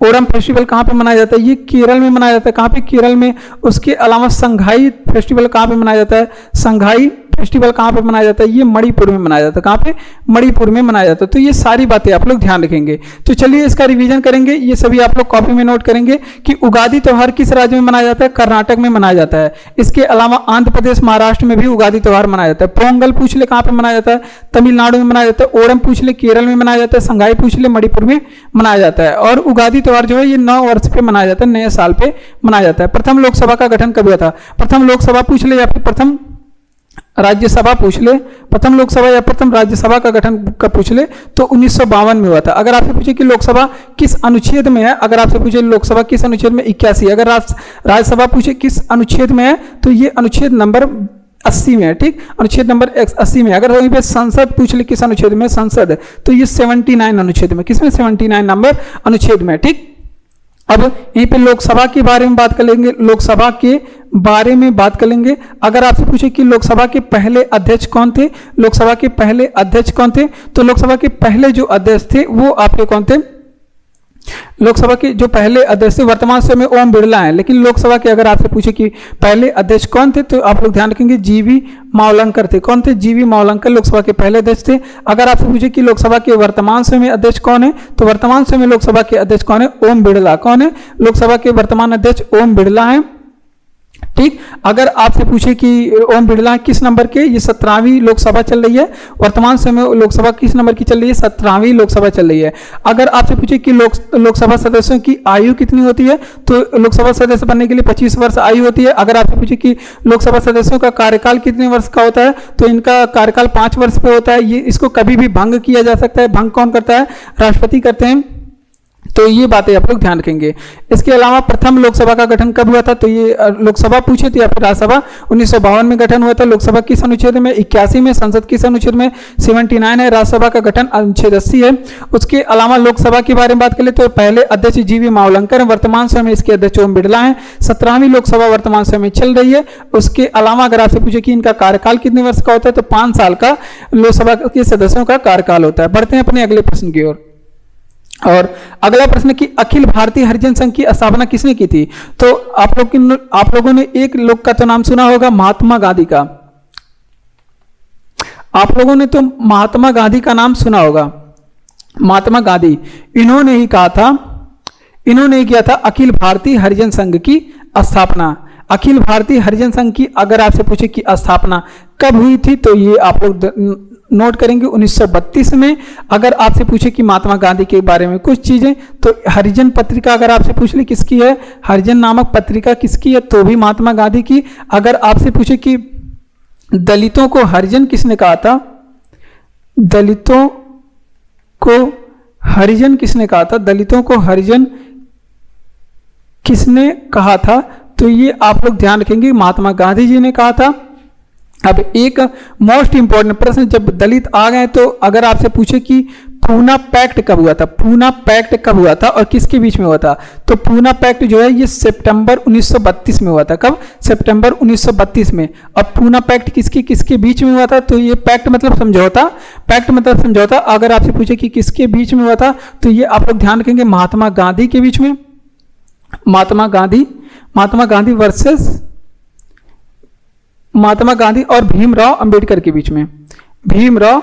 ओणम फेस्टिवल कहाँ पे मनाया जाता है? ये केरल में मनाया जाता है। कहाँ पे? केरल में। उसके अलावा संघाई फेस्टिवल कहाँ पे मनाया जाता है? संघाई फेस्टिवल कहाँ पे मनाया जाता है? ये मणिपुर में मनाया जाता है। कहाँ पे? मणिपुर में मनाया जाता है। तो ये सारी बातें आप लोग ध्यान रखेंगे। तो चलिए इसका रिवीजन करेंगे, ये सभी आप लोग कॉपी में नोट करेंगे कि उगादी त्योहार किस राज्य में मनाया जाता है? कर्नाटक में मनाया जाता है। इसके अलावा आंध्र प्रदेश, महाराष्ट्र में भी उगादी त्योहार मनाया जाता है। पोंगल पूछ ले कहाँ पे मनाया जाता है? तमिलनाडु में मनाया जाता है। ओणम पूछ ले केरल में मनाया जाता है। संघाई पूछ ले मणिपुर में मनाया जाता है। और उगादी त्योहार जो है ये 9 वर्ष पे मनाया जाता है, नए साल पे मनाया जाता है। प्रथम लोकसभा का गठन कब हुआ था? प्रथम लोकसभा पूछ ले, या फिर प्रथम राज्यसभा पूछ ले, प्रथम लोकसभा या प्रथम राज्यसभा का गठन कब पूछ ले तो 1952 में हुआ था। अगर आपसे पूछे कि लोकसभा किस अनुच्छेद में है, अगर आपसे पूछे लोकसभा किस अनुच्छेद में 81, अगर राज्यसभा पूछे किस अनुच्छेद में है तो ये अनुच्छेद नंबर 80 में है, ठीक, अनुच्छेद नंबर 80 में। अगर वहीं पे संसद पूछ ले किस अनुच्छेद में, संसद, तो ये 79 अनुच्छेद में, किसमें 79 नंबर अनुच्छेद में, ठीक। अब यहीं पे लोकसभा के बारे में बात करेंगे, लोकसभा के बारे में बात करेंगे। अगर आपसे पूछे कि लोकसभा के पहले अध्यक्ष कौन थे, लोकसभा के पहले अध्यक्ष कौन थे, तो लोकसभा के पहले जो अध्यक्ष थे वो आपके कौन थे, लोकसभा के जो पहले अध्यक्ष थे वर्तमान समय में ओम बिरला हैं, लेकिन लोकसभा के अगर आपसे पूछे कि पहले अध्यक्ष कौन थे तो आप लोग ध्यान रखेंगे जीवी मावलंकर थे। कौन थे, जीवी मावलंकर लोकसभा के पहले अध्यक्ष थे। अगर आपसे पूछे कि लोकसभा के वर्तमान समय में अध्यक्ष कौन है तो वर्तमान समय में लोकसभा के अध्यक्ष कौन है, ओम बिरला। कौन है, लोकसभा के वर्तमान अध्यक्ष ओम बिरला हैं, ठीक। अगर आपसे पूछे कि ओम बिरला किस नंबर के, ये 17वीं लोकसभा चल रही है, वर्तमान समय लोकसभा किस नंबर की चल रही है, 17वीं लोकसभा चल रही है। अगर आपसे पूछे कि लोकसभा सदस्यों की आयु कितनी होती है तो लोकसभा सदस्य बनने के लिए 25 वर्ष आयु होती है। अगर आपसे पूछे कि लोकसभा सदस्यों का कार्यकाल कितने वर्ष का होता है तो इनका कार्यकाल 5 वर्ष पे होता है। ये इसको कभी भी भंग किया जा सकता है, भंग कौन करता है, राष्ट्रपति करते हैं। तो ये बातें आप लोग ध्यान रखेंगे। इसके अलावा प्रथम लोकसभा का गठन कब हुआ था तो ये लोकसभा पूछे तो या फिर राज्यसभा 1952 में गठन हुआ था। लोकसभा किस अनुच्छेद में, 81 में, संसद किस अनुच्छेद में, 79 है, राज्यसभा का गठन अनुच्छेद 80 है। उसके अलावा लोकसभा के बारे में बात करें तो पहले अध्यक्ष जीवी मावलंकर, वर्तमान समय में इसके अध्यक्ष ओम बिरला हैं। 17वीं लोकसभा वर्तमान समय में चल रही है। उसके अलावा अगर आपसे पूछे कि इनका कार्यकाल कितने वर्ष का होता है तो 5 साल का लोकसभा के सदस्यों का कार्यकाल होता है। बढ़ते हैं अपने अगले प्रश्न की ओर। और अगला प्रश्न कि अखिल भारतीय हरिजन संघ की स्थापना किसने की थी तो आप लोगों ने एक लोग का तो नाम सुना होगा, महात्मा गांधी का। आप लोगों ने तो महात्मा गांधी का नाम सुना होगा। महात्मा गांधी इन्होंने ही कहा था, इन्होंने ही किया था अखिल भारतीय हरिजन संघ की स्थापना। अखिल भारतीय हरिजन संघ की अगर आपसे पूछे कि स्थापना कब हुई थी तो ये आप लोग नोट करेंगे 1932 में। अगर आपसे पूछे कि महात्मा गांधी के बारे में कुछ चीजें तो हरिजन पत्रिका अगर आपसे पूछ ले किसकी है, हरिजन नामक पत्रिका किसकी है तो भी महात्मा गांधी की। अगर आपसे पूछे कि दलितों को हरिजन किसने कहा था, दलितों को हरिजन किसने कहा था, दलितों को हरिजन किसने कहा था तो ये आप लोग ध्यान रखेंगे महात्मा गांधी जी ने कहा था। अब एक मोस्ट इंपॉर्टेंट प्रश्न, जब दलित आ गए तो अगर आपसे पूछे कि पूना पैक्ट कब हुआ था, पूना पैक्ट कब हुआ था और किसके बीच में हुआ था तो पूना पैक्ट जो है ये सितंबर 1932 में हुआ था। कब, सितंबर 1932 में। अब पूना पैक्ट किसके किसके बीच में हुआ था तो ये पैक्ट मतलब समझौता, पैक्ट मतलब समझौता। अगर आपसे पूछे कि किसके बीच में हुआ था तो ये आप लोग ध्यान रखेंगे महात्मा गांधी के बीच में, महात्मा गांधी वर्सेस महात्मा गांधी और भीमराव अंबेडकर के बीच में, भीमराव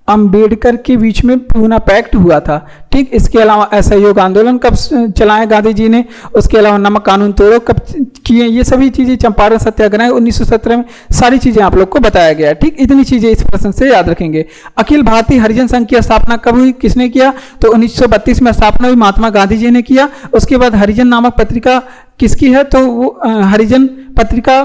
अंबेडकर के बीच में पूना पैक्ट हुआ था, ठीक। इसके अलावा असहयोग आंदोलन कब चलाए गांधी जी ने, उसके अलावा नमक कानून तोड़ो कब किए, ये सभी चीजें, चंपारण सत्याग्रह 1917 में, सारी चीजें आप लोग को बताया गया है, ठीक। इतनी चीजें इस प्रश्न से याद रखेंगे। अखिल भारतीय हरिजन संघ की स्थापना कब हुई, किसने किया तो 1932 में स्थापना हुई, महात्मा गांधी जी ने किया। उसके बाद हरिजन नामक पत्रिका किसकी है तो वो हरिजन पत्रिका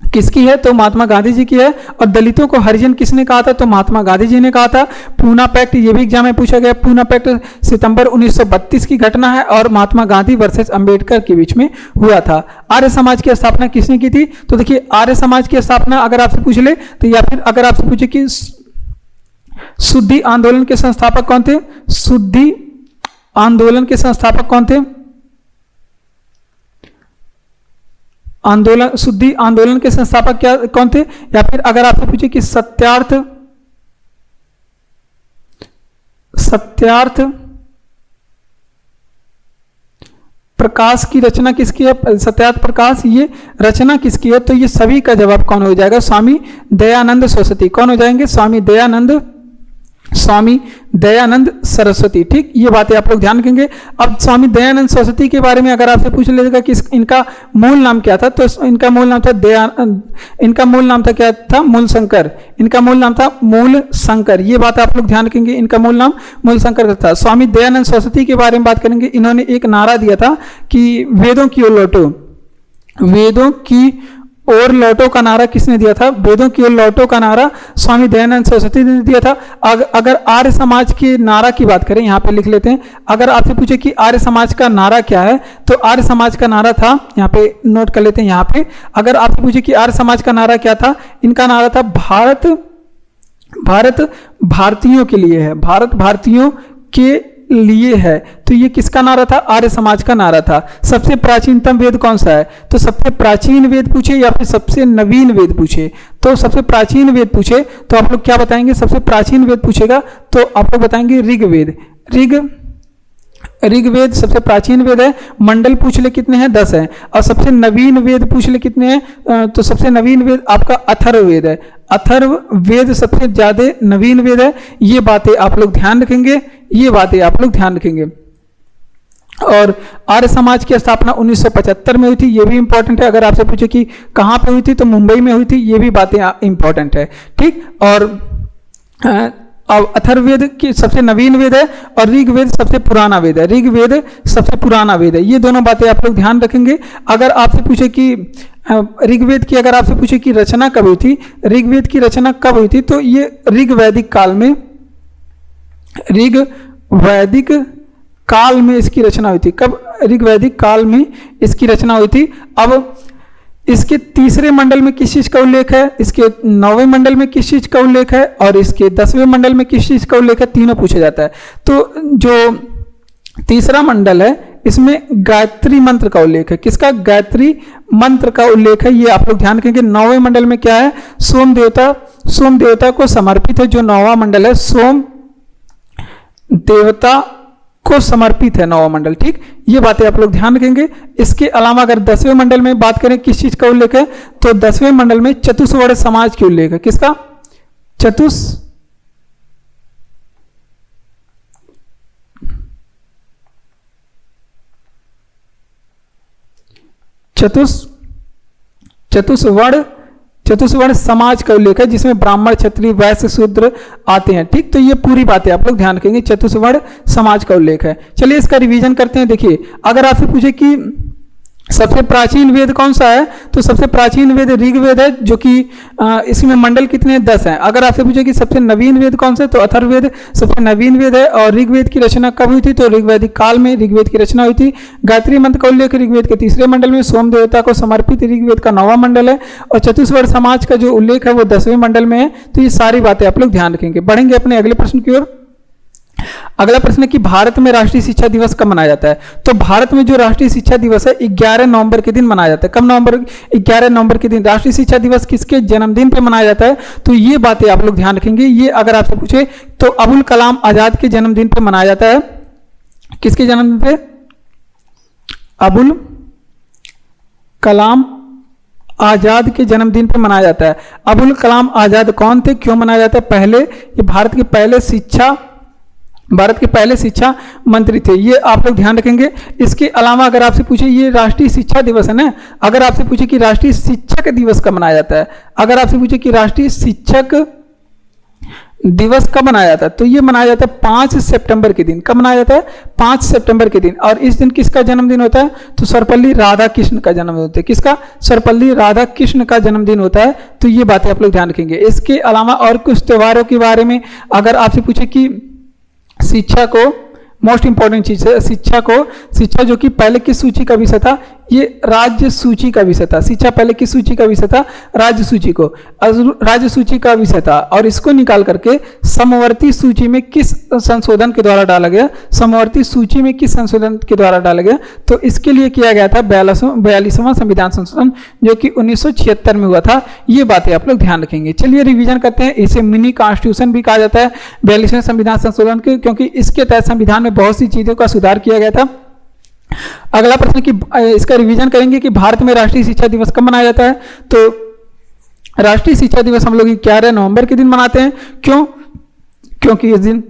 किसकी है तो महात्मा गांधी जी की है। और दलितों को हरिजन किसने कहा था तो महात्मा गांधी जी ने कहा था। पूना पैक्ट ये भी एग्जाम में पूछा गया, पूना पैक्ट सितंबर 1932 की घटना है और महात्मा गांधी वर्सेस अंबेडकर के बीच में हुआ था। आर्य समाज की स्थापना किसने की थी तो देखिए आर्य समाज की स्थापना अगर आपसे पूछ ले तो या फिर अगर आपसे पूछे कि शुद्धि आंदोलन के संस्थापक कौन थे, शुद्धि आंदोलन के संस्थापक कौन थे, आंदोलन शुद्धि आंदोलन के संस्थापक क्या कौन थे। या फिर अगर आपसे पूछे कि सत्यार्थ प्रकाश की रचना किसकी है, सत्यार्थ प्रकाश ये रचना किसकी है तो ये सभी का जवाब कौन हो जाएगा, स्वामी दयानंद सरस्वती। कौन हो जाएंगे, स्वामी दयानंद सरस्वती, ठीक। ये बातें आप लोग ध्यान रखेंगे। अब स्वामी दयानंद सरस्वती के बारे में अगर आपसे पूछ लेगा कि इनका मूल नाम क्या था तो इनका मूल नाम था इनका मूल नाम था क्या था, मूल शंकर। इनका मूल नाम था मूल शंकर, ये बात आप लोग ध्यान रखेंगे, इनका मूल नाम मूल शंकर था। स्वामी दयानंद सरस्वती के बारे में बात करेंगे, इन्होंने एक नारा दिया था कि वेदों की ओर लौटो, वेदों की ओर लौटो का नारा किसने दिया था? वेदों की ओर लौटो का नारा स्वामी दयानंद सरस्वती ने दिया था। अगर आर्य समाज के नारा की बात करें, यहाँ पे लिख लेते हैं, अगर आपसे पूछे कि आर्य समाज का नारा क्या है, तो आर्य समाज का नारा था, यहाँ पे नोट कर लेते हैं यहाँ पे, अगर आपसे पूछे कि आर्य समाज का नारा क्या था, इनका नारा था भारत भारतीयों के लिए है, भारत भारतीयों के लिए है। तो ये किसका नारा था? आर्य समाज का नारा था। सबसे प्राचीनतम वेद कौन सा है? तो सबसे प्राचीन वेद पूछे या फिर सबसे नवीन वेद पूछे? तो सबसे प्राचीन वेद पूछे तो आप लोग क्या बताएंगे? सबसे प्राचीन वेद पूछेगा तो आप लोग बताएंगे ऋग्वेद। ऋग्वेद सबसे प्राचीन वेद है। मंडल पूछ ले कितने हैं? 10 हैं। और सबसे नवीन वेद पूछ ले कितने हैं? तो सबसे नवीन वेद आपका अथर्ववेद है। अथर्ववेद सबसे ज्यादा नवीन वेद है। ये बातें आप लोग ध्यान रखेंगे, ये बातें आप लोग ध्यान रखेंगे। और आर्य समाज की स्थापना 1975 में हुई थी, ये भी इंपॉर्टेंट है। अगर आपसे पूछे कि कहाँ पे हुई थी, तो मुंबई में हुई थी, ये भी बातें इंपॉर्टेंट है। ठीक। और अथर्ववेद की सबसे नवीन वेद है और ऋग्वेद सबसे पुराना वेद है। ऋग्वेद सबसे पुराना वेद है। ये दोनों बातें आप लोग ध्यान रखेंगे। अगर आपसे पूछे कि ऋग्वेद की अगर आपसे पूछे कि रचना कब हुई थी, ऋग्वेद की रचना कब हुई थी, तो ये ऋग्वैदिक काल में इसकी रचना हुई थी। कब? ऋग्वैदिक काल में इसकी रचना हुई थी। अब इसके तीसरे मंडल में किस चीज का उल्लेख है, इसके 9वें मंडल में किस चीज का उल्लेख है और इसके 10वें मंडल में किस चीज का उल्लेख है, तीनों पूछा जाता है। तो जो तीसरा मंडल है इसमें गायत्री मंत्र का उल्लेख है। किसका? गायत्री मंत्र का उल्लेख है। ये आप लोग ध्यान रखेंगे। 9वें मंडल में क्या है? सोम देवता को समर्पित है। जो 9वां मंडल है सोम देवता को समर्पित है 9वां मंडल। ठीक। ये बातें आप लोग ध्यान रखेंगे। इसके अलावा अगर 10वें मंडल में बात करें किस चीज का उल्लेख है, तो 10वें मंडल में चतुष्वर्ण समाज की उल्लेख है। किसका? चतुष्वर्ण समाज का उल्लेख है, जिसमें ब्राह्मण, क्षत्रिय, वैश्य, शूद्र आते हैं। ठीक। तो ये पूरी बातें आप लोग ध्यान रखेंगे। चतुष्वर्ण समाज का उल्लेख है। चलिए इसका रिवीजन करते हैं। देखिए, अगर आपसे पूछे कि सबसे प्राचीन वेद कौन सा है, तो सबसे प्राचीन वेद ऋग्वेद है, जो कि इसमें मंडल कितने हैं? 10 हैं। अगर आपसे पूछे कि सबसे नवीन वेद कौन सा है, तो अथर्ववेद सबसे नवीन वेद है। और ऋग्वेद की रचना कब हुई थी, तो ऋग्वैदिक काल में ऋग्वेद की रचना हुई थी। गायत्री मंत्र का उल्लेख ऋग्वेद के तीसरे मंडल में, सोम देवता को समर्पित ऋग्वेद का 9वां मंडल है, और चतुष्वर्ण समाज का जो उल्लेख है वो 10वें मंडल में है। तो ये सारी बातें आप लोग ध्यान रखेंगे। बढ़ेंगे अपने अगले प्रश्न की ओर। अगला प्रश्न है कि भारत में राष्ट्रीय शिक्षा दिवस कब मनाया जाता है? तो भारत में जो राष्ट्रीय शिक्षा दिवस है 11 नवंबर के दिन मनाया जाता है। कब? 11 नवंबर के दिन। राष्ट्रीय शिक्षा दिवस किसके जन्मदिन पे मनाया जाता है? तो ये बातें आप लोग ध्यान रखेंगे। ये अगर आपसे पूछे तो अबुल कलाम आजाद के जन्मदिन पे मनाया जाता है। किसके जन्मदिन पे? अबुल कलाम आजाद के जन्मदिन पे मनाया जाता है। अबुल कलाम आजाद कौन थे, क्यों मनाया जाता है? पहले ये भारत के पहले शिक्षा मंत्री थे। ये आप लोग ध्यान रखेंगे। इसके अलावा अगर आपसे पूछे, ये राष्ट्रीय शिक्षा दिवस है ना, अगर आपसे पूछे कि राष्ट्रीय शिक्षक दिवस कब मनाया जाता है, अगर आपसे पूछे कि राष्ट्रीय शिक्षक दिवस कब मनाया जाता है, तो ये मनाया जाता है 5 सितंबर के दिन। कब मनाया जाता है? 5 सितंबर के दिन। और इस दिन किसका जन्मदिन होता है? तो सर्वपल्ली राधाकृष्ण का जन्मदिन होता है। किसका? सर्वपल्ली राधाकृष्ण का जन्मदिन होता है। तो ये बातें आप लोग ध्यान रखेंगे। इसके अलावा और कुछ त्योहारों के बारे में अगर आपसे पूछे कि शिक्षा को, मोस्ट इंपॉर्टेंट चीज है शिक्षा जो कि पहले किस सूची का विषय था, ये राज्य सूची का विषय था। शिक्षा पहले किस सूची का विषय था? राज्य सूची का विषय था। और इसको निकाल करके समवर्ती सूची में किस संशोधन के द्वारा डाला गया? समवर्ती सूची में किस संशोधन के द्वारा डाला गया? तो इसके लिए किया गया था 42वां संविधान संशोधन, जो कि 1976 में हुआ था। ये बातें आप लोग ध्यान रखेंगे। चलिए रिवीजन करते हैं। इसे मिनी कॉन्स्टिट्यूशन भी कहा जाता है 42वें संविधान संशोधन के, क्योंकि इसके तहत संविधान में बहुत सी चीजों का सुधार किया गया था। अगला प्रश्न की इसका रिवीजन करेंगे कि भारत में राष्ट्रीय शिक्षा दिवस कब मनाया जाता है। तो राष्ट्रीय शिक्षा दिवस हम लोग 11 नवंबर के दिन मनाते हैं। क्यों? क्योंकि इस दिन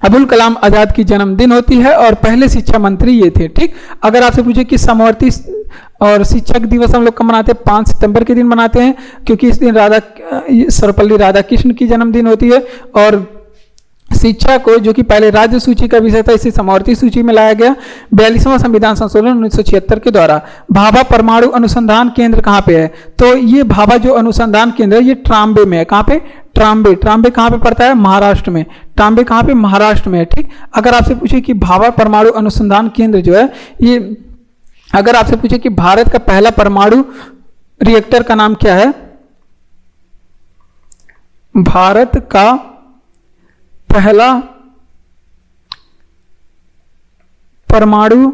अबुल कलाम आजाद की जन्मदिन होती है और पहले शिक्षा मंत्री ये थे। ठीक। अगर आपसे पूछे कि समवर्ती और शिक्षक दिवस हम लोग कब मनाते हैं? 5 सितंबर के दिन मनाते हैं, क्योंकि इस दिन सर्वपल्ली राधाकृष्ण की जन्मदिन होती है। और शिक्षा को, जो कि पहले राज्य सूची का विषय था, इसे समवर्ती सूची में लाया गया 42वां संविधान संशोधन 1976 के द्वारा। भाभा परमाणु अनुसंधान केंद्र कहाँ पे है? तो ये भाभा जो अनुसंधान केंद्र है ये ट्राम्बे में है। कहाँ पे? ट्राम्बे। ट्राम्बे कहाँ पे पड़ता है? महाराष्ट्र में। ट्राम्बे कहाँ पे? महाराष्ट्र में है। ठीक, अगर आपसे पूछे कि भाभा परमाणु अनुसंधान केंद्र जो है ये, अगर आपसे पूछे कि भारत का पहला परमाणु रिएक्टर का नाम क्या है? भारत का पहला परमाणु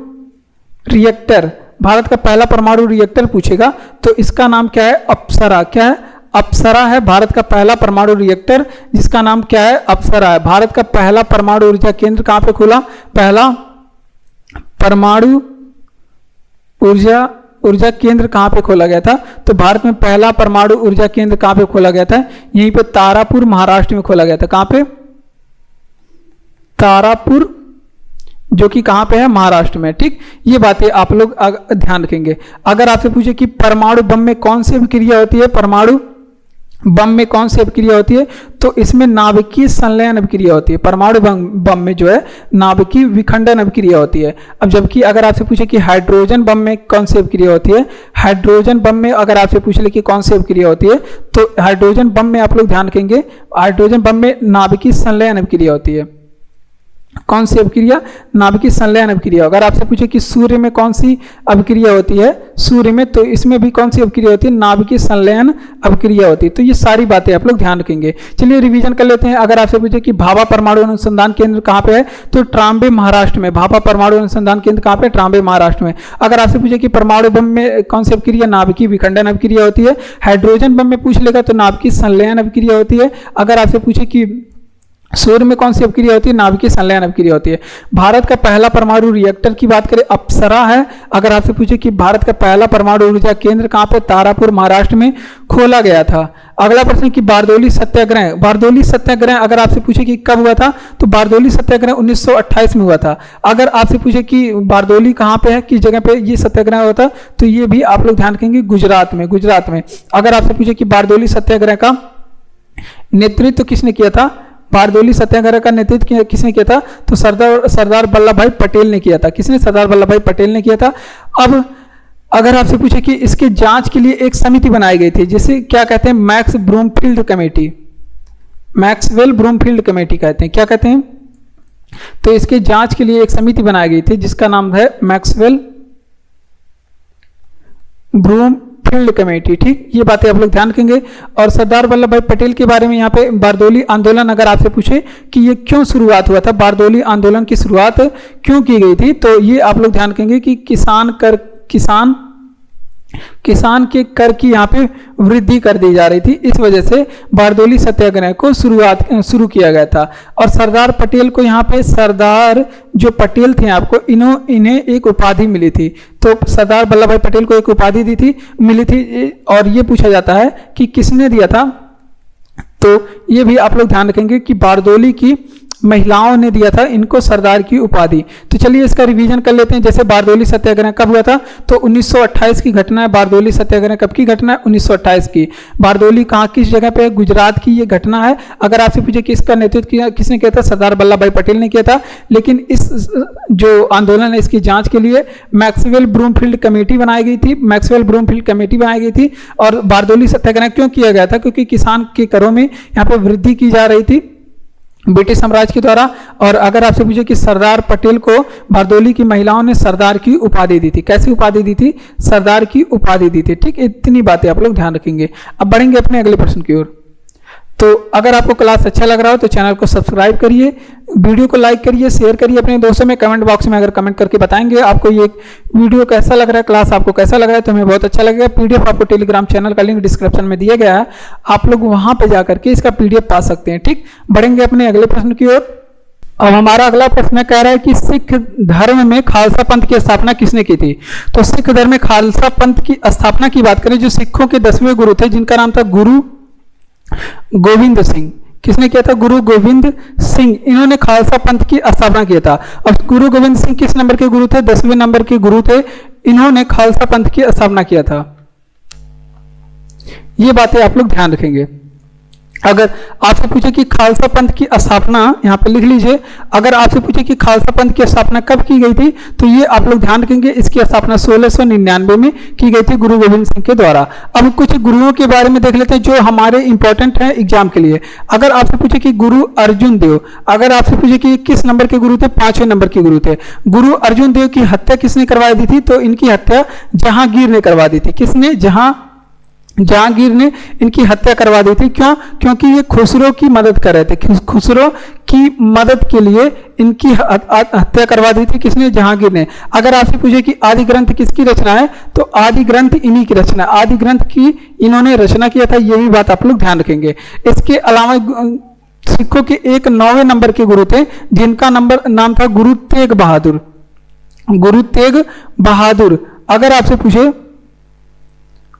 रिएक्टर, भारत का पहला परमाणु रिएक्टर पूछेगा तो इसका नाम क्या है? अप्सरा। क्या है? अप्सरा है भारत का पहला परमाणु रिएक्टर, जिसका नाम क्या है? अप्सरा है। भारत का पहला परमाणु ऊर्जा केंद्र कहां पे खुला? पहला परमाणु ऊर्जा केंद्र कहां पे खोला गया था? तो भारत में पहला परमाणु ऊर्जा केंद्र कहां पे खोला गया था? यहीं पे तारापुर महाराष्ट्र में खोला गया था। कहां पे? तारापुर, जो कि कहां पे है? महाराष्ट्र में। ठीक, ये बातें आप लोग ध्यान रखेंगे। अगर आपसे पूछे कि परमाणु बम में कौन सी अभिक्रिया होती है, परमाणु बम में कौन सी अभिक्रिया होती है, तो इसमें नाभिकीय संलयन अभिक्रिया होती है। परमाणु बम में जो है नाभिकीय विखंडन अभिक्रिया होती है। अब जबकि अगर आपसे पूछे कि हाइड्रोजन बम में कौन सी अभिक्रिया होती है, हाइड्रोजन बम में अगर आपसे पूछ ले कि कौन सी अभिक्रिया होती है, तो हाइड्रोजन बम में आप लोग ध्यान रखेंगे, हाइड्रोजन बम में नाभिकीय संलयन अभिक्रिया होती है। कौन सी अभिक्रिया? नाभिकीय संलयन अभिक्रिया। अगर आपसे पूछे कि सूर्य में कौन सी अभिक्रिया होती है, सूर्य में, तो इसमें भी कौन सी अभिक्रिया होती है? नाभिकीय संलयन अभिक्रिया होती है। तो ये सारी बातें आप लोग ध्यान रखेंगे। चलिए रिवीजन कर लेते हैं। अगर आपसे पूछे कि भाभा परमाणु अनुसंधान केंद्र कहाँ पे है, तो ट्राम्बे महाराष्ट्र में। भाभा परमाणु अनुसंधान केंद्र कहाँ पे? ट्राम्बे महाराष्ट्र में। अगर आपसे पूछे कि परमाणु बम में कौन सी अभिक्रिया? नाभिकीय विखंडन अभिक्रिया होती है। हाइड्रोजन बम में पूछ लेगा तो नाभिकीय संलयन अभिक्रिया होती है। अगर आपसे पूछे कि सूर्य में कौन सी अभिक्रिया होती है? नाभिकीय संलयन अभिक्रिया होती है। भारत का पहला परमाणु रिएक्टर की बात करें, अप्सरा है। अगर आपसे पूछे कि भारत का पहला परमाणु ऊर्जा केंद्र कहां पे? तारापुर महाराष्ट्र में खोला गया था। अगला प्रश्न कि बारदोली सत्याग्रह, बारदोली सत्याग्रह अगर आपसे पूछे कि कब हुआ था, तो बारदोली सत्याग्रह 1928 में हुआ था। अगर आपसे पूछे कि बारदोली कहां पे है, किस जगह पे ये सत्याग्रह हुआ था, तो ये भी आप लोग ध्यान रखेंगे, गुजरात में। गुजरात में। अगर आपसे पूछे कि बारदोली सत्याग्रह का नेतृत्व किसने किया था, बारदोली सत्याग्रह का नेतृत्व किसने किया था, तो सरदार वल्लभ भाई पटेल ने किया था। किसने? सरदार वल्लभ भाई पटेल ने किया था। अब अगर आपसे पूछे कि इसके जांच के लिए एक समिति बनाई गई थी, जिसे क्या कहते हैं? Max Broomfield committee, Maxwell Broomfield committee कहते हैं। क्या कहते हैं? तो इसके जांच के लिए एक समिति बनाई गई थी जिसका नाम है मैक्सवेल ब्रूमफील्ड कमेटी। ठीक, ये बातें आप लोग ध्यान रखेंगे। और सरदार वल्लभ भाई पटेल के बारे में यहाँ पे बारदोली आंदोलन अगर आपसे पूछे कि ये क्यों शुरुआत हुआ था, बारदोली आंदोलन की शुरुआत क्यों की गई थी, तो ये आप लोग ध्यान रखेंगे कि किसान के कर की यहाँ पे वृद्धि कर दी जा रही थी, इस वजह से बारदोली सत्याग्रह को शुरू किया गया था। और सरदार पटेल को यहाँ पे, सरदार जो पटेल थे आपको, इन्हें एक उपाधि मिली थी। तो सरदार वल्लभ भाई पटेल को एक उपाधि मिली थी। और ये पूछा जाता है कि किसने दिया था, तो ये भी आप लोग ध्यान रखेंगे कि बारदोली की महिलाओं ने दिया था इनको सरदार की उपाधि। तो चलिए इसका रिवीजन कर लेते हैं। जैसे बारदोली सत्याग्रह कब हुआ था, तो 1928 की घटना है। बारदोली सत्याग्रह कब की घटना है? 1928 की। बारदोली कहाँ, किस जगह पे है? गुजरात की ये घटना है। अगर आपसे पूछे कि इसका नेतृत्व किसने किया था, सरदार वल्लभ भाई पटेल ने किया था। लेकिन इस जो आंदोलन है इसकी जांच के लिए मैक्सवेल ब्रूमफील्ड कमेटी बनाई गई थी, मैक्सवेल ब्रूमफील्ड कमेटी बनाई गई थी। और बारदोली सत्याग्रह क्यों किया गया था? क्योंकि किसान के करों में यहाँ पे वृद्धि की जा रही थी ब्रिटिश साम्राज्य के द्वारा। और अगर आपसे पूछे कि सरदार पटेल को बारदोली की महिलाओं ने सरदार की उपाधि दी थी, कैसी उपाधि दी थी? सरदार की उपाधि दी थी। ठीक, इतनी बातें आप लोग ध्यान रखेंगे। अब बढ़ेंगे अपने अगले प्रश्न की ओर। तो अगर आपको क्लास अच्छा लग रहा हो तो चैनल को सब्सक्राइब करिए, वीडियो को लाइक करिए, शेयर करिए अपने दोस्तों में। कमेंट बॉक्स में अगर कमेंट करके बताएंगे आपको ये वीडियो कैसा लग रहा है, क्लास आपको कैसा लग रहा है, तो हमें बहुत अच्छा लगेगा। पीडीएफ आपको टेलीग्राम चैनल का लिंक डिस्क्रिप्शन में दिया गया है, आप लोग वहां पर जाकर के इसका पीडीएफ पा सकते हैं। ठीक, बढ़ेंगे अपने अगले प्रश्न की ओर। अब हमारा अगला प्रश्न कह रहा है कि सिख धर्म में खालसा पंथ की स्थापना किसने की थी? तो सिख धर्म में खालसा पंथ की स्थापना की बात करें, जो सिखों के 10वें गुरु थे जिनका नाम था गुरु गोविंद सिंह। किसने किया था? गुरु गोविंद सिंह। इन्होंने खालसा पंथ की स्थापना किया था। और गुरु गोविंद सिंह किस नंबर के गुरु थे? 10वें नंबर के गुरु थे। इन्होंने खालसा पंथ की स्थापना किया था। ये बातें आप लोग ध्यान रखेंगे। अगर आपसे पूछे कि खालसा पंथ की स्थापना, यहाँ पे लिख लीजिए, अगर आपसे पूछे कि खालसा पंथ की स्थापना कब की गई थी, तो ये आप लोग ध्यान रखेंगे, इसकी स्थापना 1699 में की गई थी गुरु गोविंद सिंह के द्वारा। अब कुछ गुरुओं के बारे में देख लेते हैं जो हमारे इंपॉर्टेंट हैं एग्जाम के लिए। अगर आपसे पूछे कि गुरु अर्जुन देव, अगर आपसे पूछे कि किस नंबर के गुरु थे, 5वें नंबर के गुरु थे। गुरु अर्जुन देव की हत्या किसने करवा दी थी, तो इनकी हत्या जहांगीर ने करवा दी थी। किसने? जहांगीर ने इनकी हत्या करवा दी थी। क्यों? क्योंकि ये खुसरो की मदद कर रहे थे। खुसरो की मदद के लिए इनकी हत्या करवा दी थी। किसने? जहांगीर ने। अगर आपसे पूछे कि आदि ग्रंथ किसकी रचना है, तो आदि ग्रंथ इन्हीं की रचना, आदि ग्रंथ की इन्होंने रचना किया था। ये भी बात आप लोग ध्यान रखेंगे। इसके अलावा सिखों के एक 9वें नंबर के गुरु थे जिनका नाम था गुरु तेग बहादुर। गुरु तेग बहादुर, अगर आपसे पूछे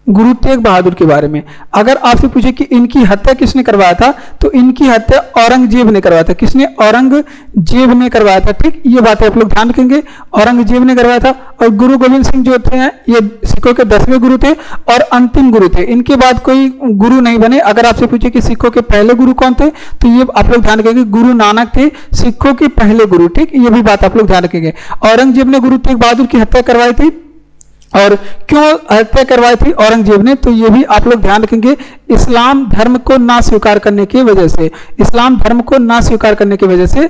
गुरु तेग बहादुर के बारे में, अगर आपसे पूछे कि इनकी हत्या किसने करवाया था, तो इनकी हत्या औरंगजेब ने करवाया था। किसने? औरंगजेब ने करवाया था। ठीक, ये बातें आप लोग ध्यान रखेंगे, औरंगजेब ने करवाया था। और गुरु गोविंद सिंह जो थे ये सिखों के 10वें गुरु थे और अंतिम गुरु थे। इनके बाद कोई गुरु नहीं बने। अगर आपसे पूछे कि सिखों के पहले गुरु कौन थे, तो ये आप लोग ध्यान रखेंगे, गुरु नानक थे सिखों के पहले गुरु। ठीक, ये भी बात आप लोग ध्यान रखेंगे। औरंगजेब ने गुरु तेग बहादुर की हत्या करवाई थी, और क्यों हत्या करवाई थी औरंगजेब ने, तो ये भी आप लोग ध्यान रखेंगे, इस्लाम धर्म को ना स्वीकार करने की वजह से, इस्लाम धर्म को ना स्वीकार करने की वजह से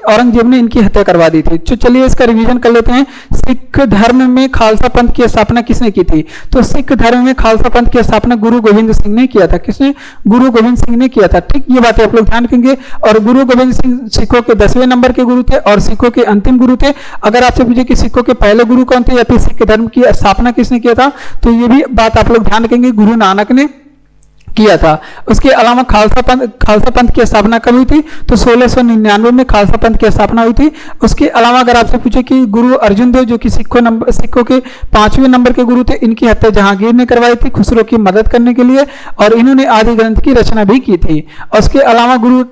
औरंगजेब ने इनकी हत्या करवा दी थी। तो चलिए इसका रिवीजन कर लेते हैं। सिख धर्म में खालसा पंथ की स्थापना किसने की थी, तो सिख धर्म में खालसा पंथ की स्थापना गुरु गोविंद सिंह ने किया था। किसने? गुरु गोविंद सिंह ने किया था। ठीक, ये बातें आप लोग ध्यान रखेंगे। और गुरु गोविंद सिंह सिखों के 10वें नंबर के गुरु थे और सिखों के अंतिम गुरु थे। अगर आपसे पूछे कि सिखों के पहले गुरु कौन थे या फिर सिख धर्म की स्थापना किसने किया था, तो ये भी बात आप लोग ध्यान रखेंगे, गुरु नानक ने किया था। उसके अलावा खालसा पंथ की स्थापना कब हुई थी, तो 1699 में खालसा पंथ की स्थापना हुई थी। उसके अलावा अगर आपसे पूछे कि गुरु अर्जुन देव जो कि सिखों के 5वें नंबर के गुरु थे, इनकी हत्या जहांगीर ने करवाई थी खुसरो की मदद करने के लिए, और इन्होंने आदि ग्रंथ की रचना भी की थी। उसके अलावा गुरु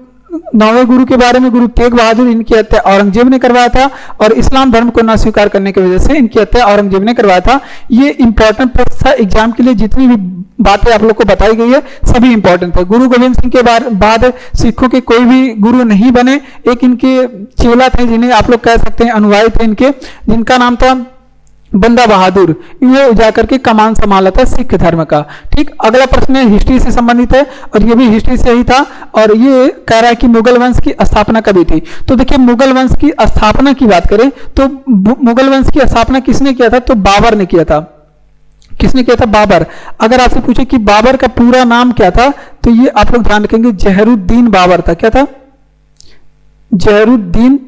9वें गुरु के बारे में गुरु तेग बहादुर, इनकी हत्या औरंगजेब ने करवाया था, और इस्लाम धर्म को ना स्वीकार करने की वजह से इनकी हत्या औरंगजेब ने करवाया था। ये इंपॉर्टेंट प्रश्न था एग्जाम के लिए, जितनी भी बातें आप लोग को बताई गई है सभी इंपॉर्टेंट थे। गुरु गोविंद सिंह के बाद सिखों के कोई भी गुरु नहीं बने। एक इनके चेला थे जिन्हें आप लोग कह सकते हैं अनुयायी थे इनके, जिनका नाम था बंदा बहादुर। ये जाकर के कमान संभाला था सिख धर्म का। ठीक, अगला प्रश्न हिस्ट्री से संबंधित है और ये भी हिस्ट्री से ही था, और ये कह रहा है कि मुगल वंश की स्थापना कभी थी। तो देखिए मुगल वंश की स्थापना की बात करें तो मुगल वंश की स्थापना किसने किया था, तो बाबर ने किया था। किसने किया था? बाबर। अगर आपसे पूछे कि बाबर का पूरा नाम क्या था, तो ये आप लोग ध्यान रखेंगे, जहरुद्दीन बाबर था। क्या था? जहरुद्दीन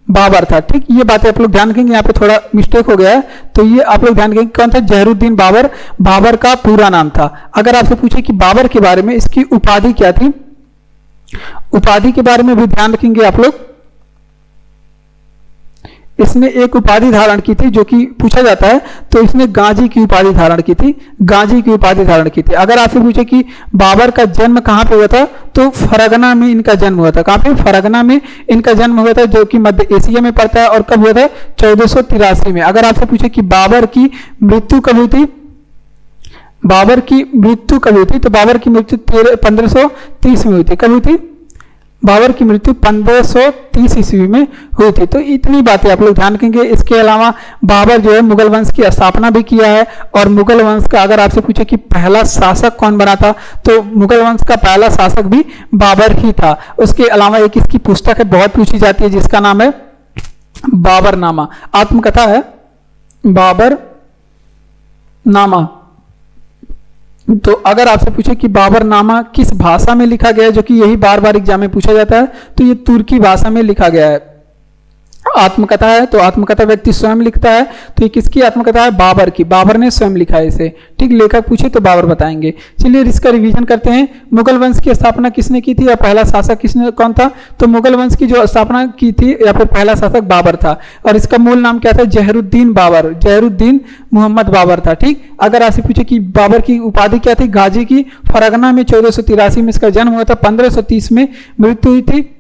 बाबर था। ठीक, ये बातें आप लोग ध्यान रखेंगे, यहाँ पे थोड़ा मिस्टेक हो गया है, तो ये आप लोग ध्यान रखेंगे कौन था? जहरुद्दीन बाबर, बाबर का पूरा नाम था। अगर आपसे पूछे कि बाबर के बारे में इसकी उपाधि क्या थी, उपाधि के बारे में भी ध्यान रखेंगे आप लोग। इसने एक उपाधि धारण की थी जो कि पूछा जाता है, तो इसने गाजी की उपाधि धारण की थी, गाजी की उपाधि धारण की थी। अगर आपसे पूछे कि बाबर का जन्म कहां पे हुआ था, तो फरगना में इनका जन्म हुआ था। कहां पे? फरगना में इनका जन्म हुआ था, जो कि मध्य एशिया में पड़ता है। और कब हुआ था? 1483 में। अगर आपसे पूछे कि बाबर की मृत्यु कब हुई थी, बाबर की मृत्यु कब हुई थी, तो बाबर की मृत्यु 1530 में हुई थी। कब हुई थी? बाबर की मृत्यु 1530 ईस्वी में हुई थी। तो इतनी बातें आप लोग ध्यान रखेंगे। इसके अलावा बाबर जो है मुगल वंश की स्थापना भी किया है, और मुगल वंश का अगर आपसे पूछे कि पहला शासक कौन बना था, तो मुगल वंश का पहला शासक भी बाबर ही था। उसके अलावा एक इसकी पुस्तक है, बहुत पूछी जाती है, जिसका नाम है बाबरनामा, आत्मकथा है बाबरनामा। तो अगर आपसे पूछे कि बाबरनामा किस भाषा में लिखा गया है, जो कि यही बार बार एग्जाम में पूछा जाता है, तो ये तुर्की भाषा में लिखा गया है। आत्मकथा है, तो आत्मकथा व्यक्ति स्वयं लिखता है, तो ये किसकी आत्मकथा है? बाबर की। बाबर ने स्वयं लिखा है इसे। ठीक, लेखक पूछे तो बाबर बताएंगे। चलिए इसका रिवीजन करते हैं। मुगल वंश की स्थापना किसने की थी, या पहला शासक किसने कौन था, तो मुगल वंश की जो स्थापना की थी या फिर पहला शासक बाबर था, और इसका मूल नाम क्या था? जहरुद्दीन बाबर, जहरुद्दीन मोहम्मद बाबर था। ठीक, अगर आपसे पूछे कि बाबर की उपाधि क्या थी, गाजी की। फरगना में 1483 में इसका जन्म हुआ था, 1530 में मृत्यु हुई थी।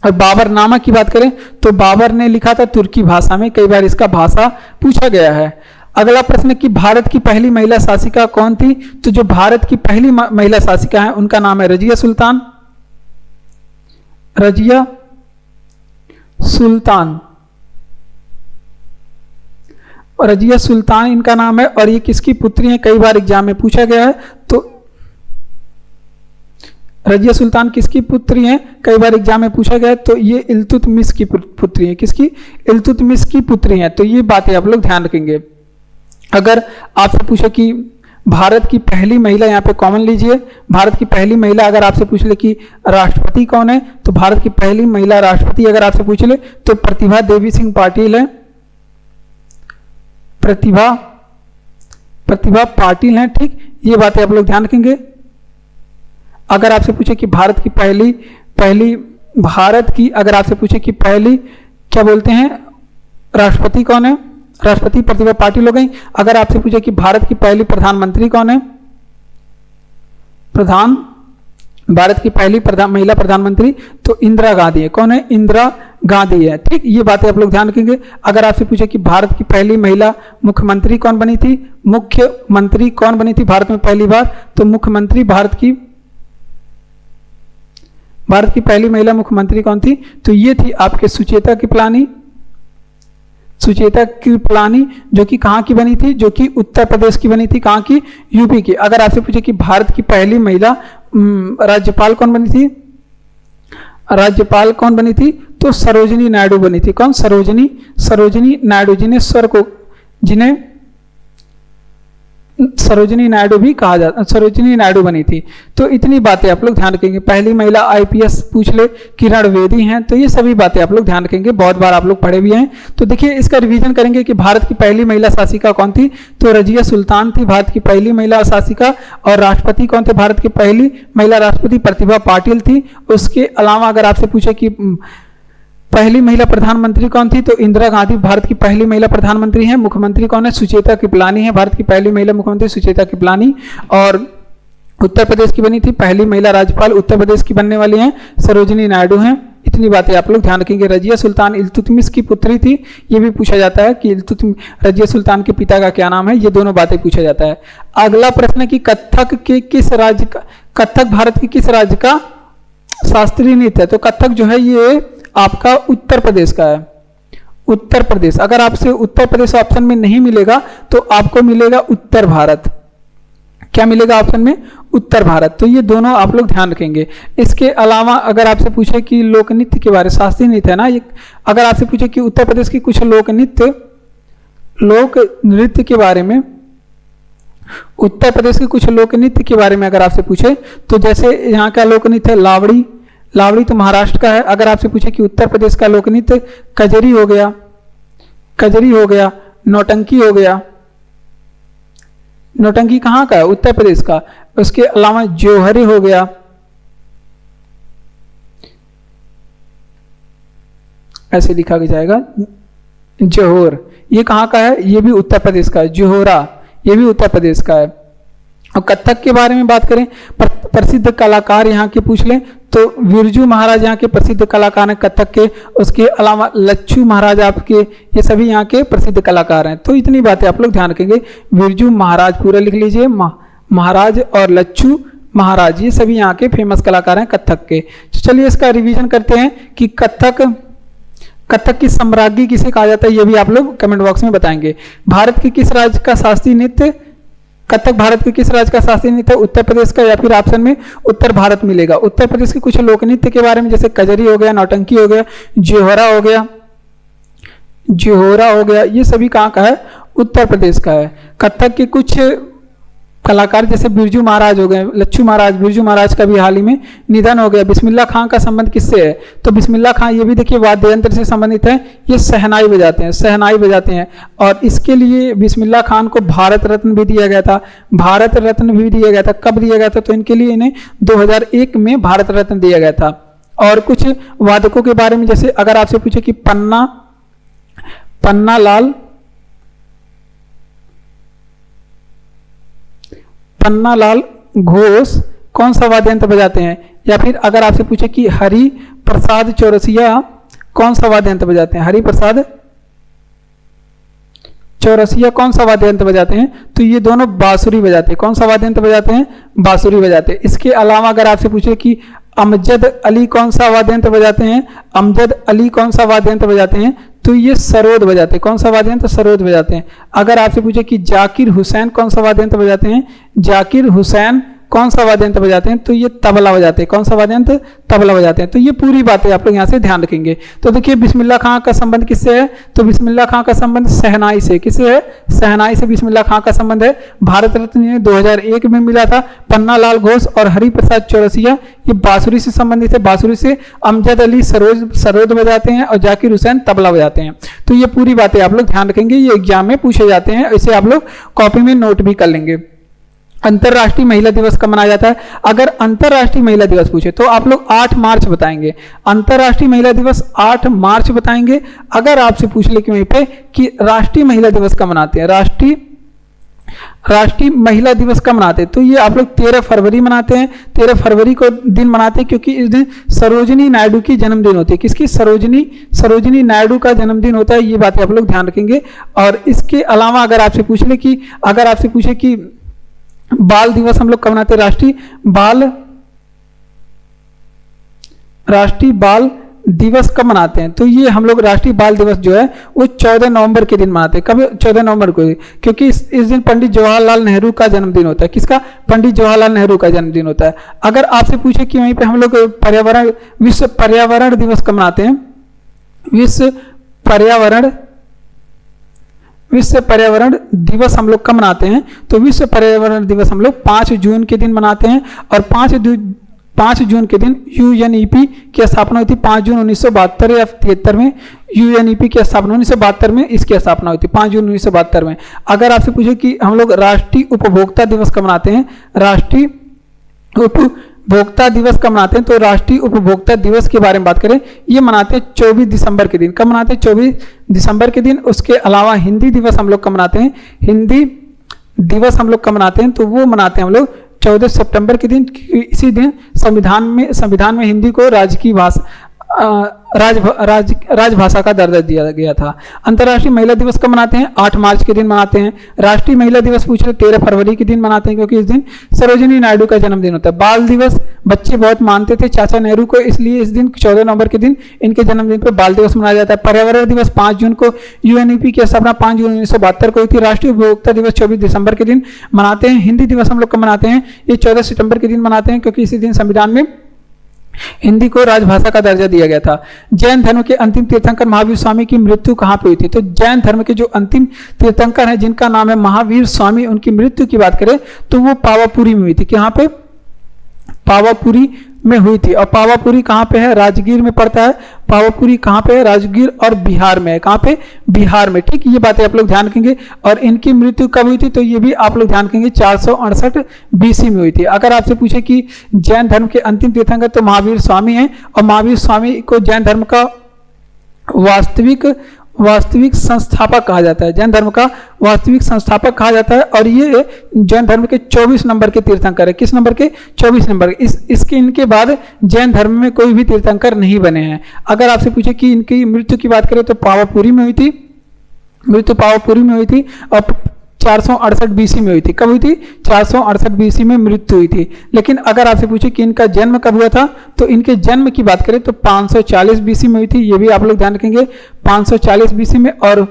और बाबरनामा की बात करें तो बाबर ने लिखा था तुर्की भाषा में, कई बार इसका भाषा पूछा गया है। अगला प्रश्न कि भारत की पहली महिला शासिका कौन थी? तो जो भारत की पहली महिला शासिका है उनका नाम है रजिया सुल्तान। रजिया सुल्तान, रजिया सुल्तान इनका नाम है। और ये किसकी पुत्री है? कई बार एग्जाम में पूछा गया है। तो रजिया सुल्तान किसकी पुत्री हैं? कई बार एग्जाम में पूछा गया है। तो ये इल्तुतमिश की पुत्री है। किसकी? इल्तुतमिश की पुत्री हैं। तो ये बातें आप लोग ध्यान रखेंगे। अगर आपसे पूछे कि भारत की पहली महिला, यहाँ पे कॉमन लीजिए, भारत की पहली महिला अगर आपसे पूछ ले कि राष्ट्रपति कौन है, तो भारत की पहली महिला राष्ट्रपति अगर आपसे पूछ ले तो प्रतिभा देवी सिंह पाटिल है। प्रतिभा पाटिल है। ठीक, ये बातें आप लोग ध्यान रखेंगे। अगर आपसे पूछे कि भारत की अगर आपसे पूछे कि पहली क्या बोलते हैं राष्ट्रपति कौन है, राष्ट्रपति प्रतिभा पाटिल हो गई। अगर आपसे पूछे कि भारत की पहली प्रधानमंत्री कौन है, भारत की पहली महिला प्रधानमंत्री तो इंदिरा गांधी है। कौन है? इंदिरा गांधी है। ठीक, ये बातें आप लोग ध्यान रखेंगे। अगर आपसे पूछे कि भारत की पहली महिला मुख्यमंत्री कौन बनी थी, मुख्यमंत्री कौन बनी थी भारत में पहली बार, तो मुख्यमंत्री भारत की पहली महिला मुख्यमंत्री कौन थी? तो ये थी आपके सुचेता कृपलानी। सुचेता कृपलानी जो कि कहाँ की बनी थी? जो कि उत्तर प्रदेश की बनी थी। कहाँ की? यूपी की। अगर आपसे पूछे कि भारत की पहली महिला राज्यपाल कौन बनी थी, राज्यपाल कौन बनी थी? तो सरोजिनी नायडू बनी थी। कौन? सरोजिनी नायडू, जिन्हें सरोजिनी नायडू भी कहा जाता, सरोजिनी नायडू बनी थी। तो इतनी बातें आप लोग ध्यान रखेंगे। पहली महिला आईपीएस पूछ ले, किरण बेदी हैं। तो ये सभी बातें आप लोग ध्यान रखेंगे, बहुत बार आप लोग पढ़े भी हैं। तो देखिए इसका रिवीजन करेंगे कि भारत की पहली महिला शासिका कौन थी, तो रजिया सुल्तान थी भारत की पहली महिला शासिका। और राष्ट्रपति कौन थे? भारत की पहली महिला राष्ट्रपति प्रतिभा पाटिल थी। उसके अलावा अगर आपसे पूछे कि पहली महिला प्रधानमंत्री कौन थी, तो इंदिरा गांधी भारत की पहली महिला प्रधानमंत्री हैं। मुख्यमंत्री कौन है? सुचेता कृपलानी है, भारत की पहली महिला मुख्यमंत्री सुचेता कृपलानी। और उत्तर प्रदेश की बनी थी पहली महिला राज्यपाल, उत्तर प्रदेश की बनने वाली हैं सरोजिनी नायडू हैं। इतनी बातें आप लोग ध्यान रखेंगे। रजिया सुल्तान इल्तुतमिश की पुत्री थी, ये भी पूछा जाता है कि रजिया सुल्तान के पिता का क्या नाम है, ये दोनों बातें पूछा जाता है। अगला प्रश्न कि कथक भारत के किस राज्य का शास्त्रीय नृत्य है? तो कथक जो है ये आपका उत्तर प्रदेश का है। उत्तर प्रदेश, अगर आपसे उत्तर प्रदेश ऑप्शन में नहीं मिलेगा तो आपको मिलेगा उत्तर भारत। क्या मिलेगा ऑप्शन में? उत्तर भारत। तो ये दोनों आप लोग ध्यान रखेंगे। इसके अलावा अगर आपसे पूछे कि लोक नृत्य के बारे, शास्त्रीय नृत्य है ना ये, अगर आपसे पूछे कि उत्तर प्रदेश की कुछ लोक नृत्य के बारे में, उत्तर प्रदेश के कुछ लोक नृत्य के बारे में अगर आपसे पूछे तो जैसे यहाँ का लोक नृत्य है लावड़ी तो महाराष्ट्र का है। अगर आपसे पूछे कि उत्तर प्रदेश का लोक नृत्य कजरी हो गया, नौटंकी हो गया। नौटंकी कहाँ का है? उत्तर प्रदेश का। उसके अलावा जोहरी हो गया, ऐसे लिखा जाएगा जोहर, ये कहाँ का है? ये भी उत्तर प्रदेश का है। जोहरा ये भी उत्तर प्रदेश का है। और कथक के बारे में बात करें, प्रसिद्ध कलाकार यहाँ के पूछ लें तो बिरजू महाराज यहाँ के प्रसिद्ध कलाकार हैं कथक के। उसके अलावा लच्छू महाराज आपके, ये सभी यहाँ के प्रसिद्ध कलाकार हैं। तो इतनी बातें आप लोग ध्यान रखेंगे। बिरजू महाराज पूरा लिख लीजिए, महाराज और लच्छू महाराज ये सभी यहाँ के फेमस कलाकार हैं कथक के। तो चलिए इसका रिवीजन करते हैं कि कथक की सम्राज्ञी किसे कहा जाता है, ये भी आप लोग कमेंट बॉक्स में बताएंगे। भारत के किस राज्य का शास्त्रीय नृत्य? कथक भारत के किस राज्य का शास्त्रीय नृत्य? उत्तर प्रदेश का, या फिर ऑप्शन में उत्तर भारत मिलेगा। उत्तर प्रदेश के कुछ लोक नृत्य के बारे में जैसे कजरी हो गया, नौटंकी हो गया, जोहरा हो गया, ये सभी कहाँ का है? उत्तर प्रदेश का है। कथक के कुछ कलाकार जैसे बिरजू महाराज हो गए, लच्छू महाराज, बिरजू महाराज का भी हाल ही में निधन हो गया। बिस्मिल्लाह खां का संबंध किससे है? तो बिस्मिल्लाह खां ये भी देखिए वाद्य यंत्र से संबंधित है। ये शहनाई बजाते हैं और इसके लिए बिस्मिल्लाह खान को भारत रत्न भी दिया गया था। कब दिया गया था? तो इनके लिए इन्हें 2001 में भारत रत्न दिया गया था। और कुछ वादकों के बारे में जैसे अगर आपसे पूछे कि पन्ना लाल घोष कौन सा वाद्य यंत्र बजाते हैं? या फिर अगर आपसे पूछे कि हरि प्रसाद चौरसिया कौन सा वाद्य यंत्र बजाते हैं? हरि प्रसाद चौरसिया कौन सा वाद्य यंत्र बजाते हैं? तो ये दोनों बांसुरी बजाते हैं। कौन सा वाद्य यंत्र बजाते हैं? बांसुरी बजाते हैं। इसके अलावा अगर आपसे पूछे कि अमजद अली कौन सा वाद्य यंत्र बजाते हैं? अमजद अली कौन सा वाद्य यंत्र बजाते हैं? तो ये सरोद बजाते हैं। कौन सा वाद्य यंत्र? सरोद बजाते हैं। अगर आपसे पूछे कि जाकिर हुसैन कौन सा वाद्य यंत्र बजाते हैं? जाकिर हुसैन कौन सा वाद्य यंत्र बजाते हैं? तो ये तबला बजाते हैं। कौन सा वाद्य यंत्र? तबला बजाते हैं। तो ये पूरी बातें आप लोग यहाँ से ध्यान रखेंगे। तो देखिए बिस्मिल्लाह खां का संबंध किससे है? तो बिस्मिल्लाह खां का संबंध शहनाई से। किससे है? शहनाई से बिस्मिल्लाह खां का संबंध है। भारत रत्न 2001 में मिला था। पन्ना लाल घोष और हरिप्रसाद चौरसिया ये बांसुरी से संबंधित है। बांसुरी से अमजद अली सरोद बजाते हैं और जाकिर हुसैन तबला बजाते हैं। तो ये पूरी बातें आप लोग ध्यान रखेंगे, ये एग्जाम में पूछे जाते हैं। इसे आप लोग कॉपी में नोट भी कर लेंगे। अंतरराष्ट्रीय महिला दिवस कब मनाया जाता है? अगर अंतरराष्ट्रीय महिला दिवस पूछे तो आप लोग 8 मार्च बताएंगे। अंतरराष्ट्रीय महिला दिवस 8 मार्च बताएंगे। अगर आपसे पूछ ले कि वहीं पे कि राष्ट्रीय महिला दिवस कब मनाते हैं, राष्ट्रीय महिला दिवस कब मनाते हैं, तो ये आप लोग 13 फरवरी मनाते हैं। 13 फरवरी को दिन मनाते हैं क्योंकि इस दिन सरोजिनी नायडू की जन्मदिन होती है। किसकी? सरोजिनी नायडू का जन्मदिन होता है। ये बातें आप लोग ध्यान रखेंगे। और इसके अलावा अगर आपसे पूछ ले कि बाल दिवस हम लोग कब मनाते हैं? राष्ट्रीय बाल दिवस कब मनाते हैं? तो ये हम लोग राष्ट्रीय बाल दिवस जो है वो 14 नवंबर के दिन मनाते हैं। कब? 14 नवंबर को, क्योंकि इस दिन पंडित जवाहरलाल नेहरू का जन्मदिन होता है। किसका? पंडित जवाहरलाल नेहरू का जन्मदिन होता है। अगर आपसे पूछे कि वहीं पे हम लोग विश्व पर्यावरण दिवस कब मनाते हैं? विश्व पर्यावरण दिवस हम लोग कब मनाते हैं? तो विश्व पर्यावरण दिवस हम लोग 5 जून के दिन मनाते हैं। और 5 जून के दिन यूएनईपी की स्थापना हुई थी। 5 जून 1972 या 73 में यूएनईपी की स्थापना, 1972 में इसकी स्थापना हुई थी, 5 जून 1972 में। अगर आपसे पूछे कि हम लोग राष्ट्रीय उपभोक्ता दिवस कब मनाते हैं? राष्ट्रीय उपभोक्ता दिवस कब मनाते हैं? तो राष्ट्रीय उपभोक्ता दिवस के बारे में बात करें, ये मनाते हैं 24 दिसंबर के दिन। कब मनाते हैं? 24 दिसंबर के दिन। उसके अलावा हिंदी दिवस हम लोग कब मनाते हैं? हिंदी दिवस हम लोग कब मनाते हैं? तो वो मनाते हैं हम लोग 14 सितंबर के दिन। इसी दिन संविधान में हिंदी को राजकीय भाषा राजभाषा का दर्जा दिया गया था। अंतर्राष्ट्रीय महिला दिवस कब मनाते हैं? 8 मार्च के दिन मनाते हैं। राष्ट्रीय महिला दिवस पूछे 13 फरवरी के दिन मनाते हैं क्योंकि इस दिन सरोजिनी नायडू का जन्मदिन होता है। बाल दिवस बच्चे बहुत मानते थे चाचा नेहरू को, इसलिए इस दिन 14 नवंबर के दिन इनके जन्मदिन पर बाल दिवस मनाया जाता है। पर्यावरण दिवस 5 जून को, यूएनईपी की स्थापना 5 जून 1972 को हुई थी। राष्ट्रीय उपभोक्ता दिवस 24 दिसंबर के दिन मनाते हैं। हिंदी दिवस हम लोग कब मनाते हैं? ये 14 सितंबर के दिन मनाते हैं क्योंकि इसी दिन संविधान में हिंदी को राजभाषा का दर्जा दिया गया था। जैन धर्म के अंतिम तीर्थंकर महावीर स्वामी की मृत्यु कहाँ पे हुई थी? तो जैन धर्म के जो अंतिम तीर्थंकर हैं जिनका नाम है महावीर स्वामी, उनकी मृत्यु की बात करें तो वो पावापुरी में हुई थी। कहाँ पे? पावापुरी में हुई थी। और पावापुरी कहाँ पे है? राजगीर में पड़ता है। पावापुरी कहाँ पे है? राजगीर और बिहार में है। कहाँ पे? बिहार में। ठीक, ये बातें आप लोग ध्यान रखेंगे। और इनकी मृत्यु कब हुई थी? तो ये भी आप लोग ध्यान रखेंगे 468 बीसी में हुई थी। अगर आपसे पूछे कि जैन धर्म के अंतिम तीर्थंकर तो महावीर स्वामी हैं, और महावीर स्वामी को जैन धर्म का वास्तविक संस्थापक कहा जाता है। जैन धर्म का वास्तविक संस्थापक कहा जाता है। और ये जैन धर्म के 24 नंबर के तीर्थंकर है। किस नंबर के? 24 नंबर। इसके इनके बाद जैन धर्म में कोई भी तीर्थंकर नहीं बने हैं। अगर आपसे पूछे कि इनकी मृत्यु की बात करें तो पावापुरी में हुई थी, मृत्यु पावापुरी में हुई थी और 468 बीसी में हुई थी। कब हुई थी? 468 बीसी में मृत्यु हुई थी। लेकिन अगर आपसे पूछे कि इनका जन्म कब हुआ था तो इनके जन्म की बात करें तो 540 बीसी में हुई थी। ये भी आप लोग ध्यान रखेंगे 540 बीसी में। और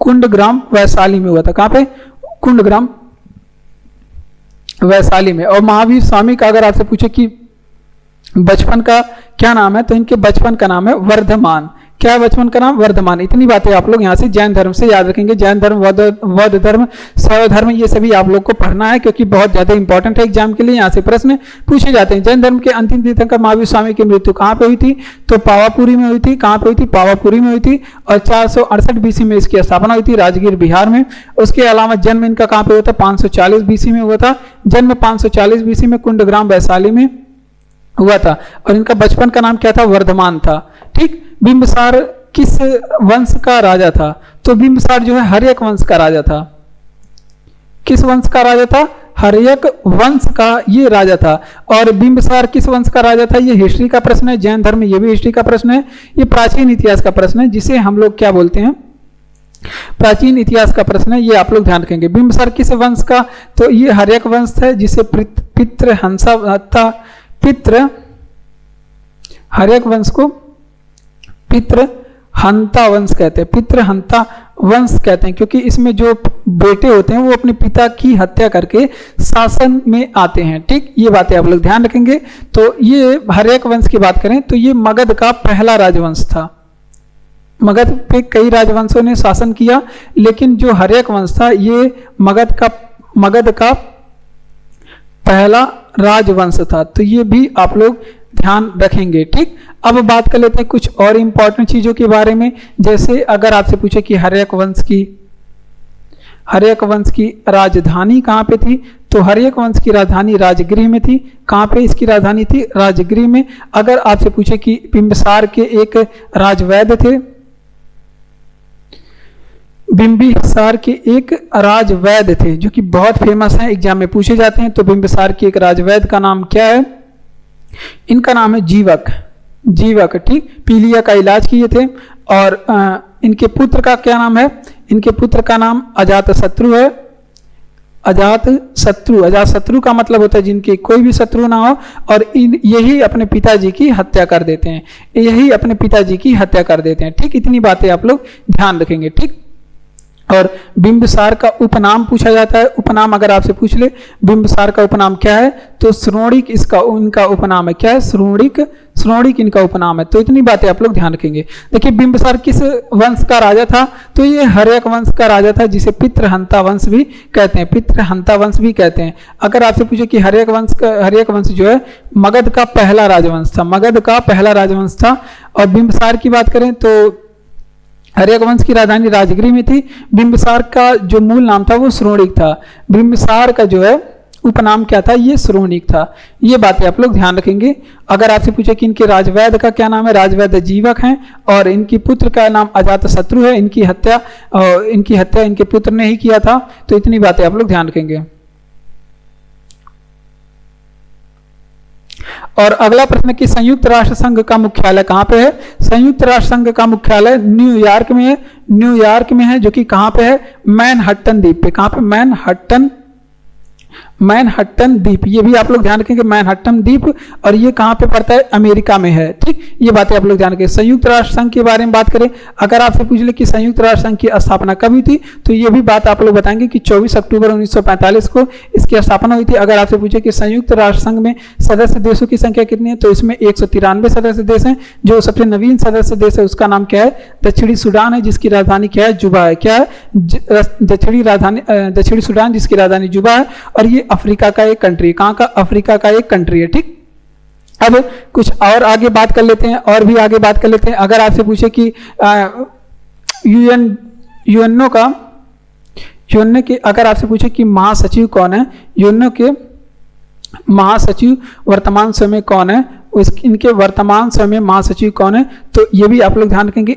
कुंडग्राम वैशाली में हुआ था। कहाँ पे? कुंडग्राम वैशाली में। और महावीर स्वामी का अगर आपसे पूछे कि बचपन का क्या नाम है तो इनके बचपन का नाम है वर्धमान। क्या है बचपन का नाम? वर्धमान। इतनी बातें आप लोग यहाँ से जैन धर्म से याद रखेंगे। जैन धर्म, बौद्ध धर्म, शैव धर्म, ये सभी आप लोग को पढ़ना है क्योंकि बहुत ज्यादा इंपॉर्टेंट है एग्जाम के लिए। यहाँ से प्रश्न पूछे जाते हैं। जैन धर्म के अंतिम तीर्थंकर महावीर स्वामी की मृत्यु कहाँ पे हुई थी? तो पावापुरी में हुई थी। कहाँ पे हुई थी? पावापुरी में हुई थी। और 468 बीसी में इसकी स्थापना हुई थी, राजगीर बिहार में। उसके अलावा जन्म इनका कहाँ पे हुआ था? 540 बीसी में हुआ था। जन्म 540 बीसी में कुंडग्राम वैशाली में हुआ था। और इनका बचपन का नाम क्या था? वर्धमान था। ठीक। बिंबिसार किस वंश का राजा था? तो बिंबिसार जो है हर्यक वंश का राजा था। किस वंश का राजा था? हर्यक वंश का ये राजा था। और बिंबिसार किस वंश का राजा था? ये हिस्ट्री का प्रश्न है, जैन धर्म में ये भी हिस्ट्री का प्रश्न है, ये प्राचीन इतिहास का प्रश्न है, जिसे हम लोग क्या बोलते हैं, प्राचीन इतिहास का प्रश्न है, ये आप लोग ध्यान रखेंगे। बिंबिसार किस वंश का? तो ये हर्यक वंश है, जिसे हर्यक वंश को पितृहंता वंश कहते हैं, पितृहंता वंश कहते हैं, क्योंकि इसमें जो बेटे होते हैं वो अपने पिता की हत्या करके शासन में आते हैं। ठीक, ये बातें आप लोग ध्यान रखेंगे। तो ये हर्यक वंश की बात करें तो ये मगध का पहला राजवंश था। मगध पे कई राजवंशों ने शासन किया, लेकिन जो हर्यक वंश था ये मगध का पहला राजवंश था। तो ये भी आप लोग ध्यान रखेंगे। ठीक, अब बात कर लेते हैं कुछ और इंपॉर्टेंट चीजों के बारे में। जैसे अगर आपसे पूछे कि हर्यक वंश की राजधानी कहाँ पे थी, तो हर्यक वंश की राजधानी राजगृह में थी। कहाँ पे इसकी राजधानी थी? राजगृह में। अगर आपसे पूछे कि बिंबिसार के एक राजवैद्य थे, बिंबिसार के एक राजवैद्य थे जो कि बहुत फेमस है, एग्जाम में पूछे जाते हैं। तो बिंबिसार के एक राजवैद्य का नाम क्या है? इनका नाम है जीवक। ठीक, पीलिया का इलाज किए थे। और इनके पुत्र का क्या नाम है? इनके पुत्र का नाम अजातशत्रु है। अजातशत्रु का मतलब होता है जिनके कोई भी शत्रु ना हो, और यही अपने पिताजी की हत्या कर देते हैं। ठीक, इतनी बातें आप लोग ध्यान रखेंगे। ठीक, और बिंबिसार का उपनाम पूछा जाता है। उपनाम अगर आपसे पूछ ले बिंबिसार का उपनाम क्या है, तो श्रोणिक इनका उपनाम है। क्या है? श्रोणिक इनका उपनाम है। तो इतनी बातें आप लोग ध्यान रखेंगे। देखिए, बिंबिसार किस वंश का राजा था? तो ये हर्यक वंश का राजा था, जिसे पितृहंता वंश भी कहते हैं। अगर आपसे पूछे कि हर्यक वंश जो है मगध का पहला राजवंश था। और बिंबिसार की बात करें तो हर्यक वंश की राजधानी राजगृह में थी। बिंबिसार का जो मूल नाम था वो श्रोणिक था। बिंबिसार का जो है उपनाम क्या था? ये श्रोणिक था। ये बातें आप लोग ध्यान रखेंगे। अगर आपसे पूछे कि इनके राजवैद्य का क्या नाम है, राजवैद्य जीवक हैं, और इनकी पुत्र का नाम अजातशत्रु है। इनकी हत्या इनके पुत्र ने ही किया था। तो इतनी बातें आप लोग ध्यान रखेंगे। और अगला प्रश्न कि संयुक्त राष्ट्र संघ का मुख्यालय कहाँ पे है? संयुक्त राष्ट्र संघ का मुख्यालय न्यूयॉर्क में है, जो कि कहाँ पे है? मैनहट्टन द्वीप पे। कहाँ पे? मैनहट्टन द्वीप। ये भी आप लोग ध्यान रखेंगे, मैनहट्टन द्वीप। और ये कहाँ पे पड़ता है? अमेरिका में है। ठीक, ये बातें आप लोग ध्यान रखेंगे। संयुक्त राष्ट्र संघ के बारे में बात करें, अगर आपसे पूछ ले कि संयुक्त राष्ट्र संघ की स्थापना कब हुई थी, तो ये भी बात आप लोग बताएंगे कि 24 अक्टूबर 1945 को इसकी स्थापना हुई थी। अगर आपसे पूछे कि संयुक्त राष्ट्र संघ में सदस्य देशों की संख्या कितनी है, तो इसमें 193 सदस्य देश हैं। जो सबसे नवीन सदस्य देश है उसका नाम क्या है? दक्षिणी सूडान है, जिसकी राजधानी क्या है? जुबा है। क्या है? दक्षिणी सूडान, जिसकी राजधानी जुबा है। और ये अफ्रीका का एक कंट्री। कहाँ का? अफ्रीका का एक कंट्री है। ठीक, अब कुछ और आगे बात कर लेते हैं, अगर आपसे पूछे कि यूएनओ के अगर आपसे पूछे कि महासचिव कौन है, यूएनओ के महासचिव वर्तमान समय कौन है, इनके वर्तमान समय महासचिव कौन है, तो ये भी आप लोग ध्यान रखेंगे,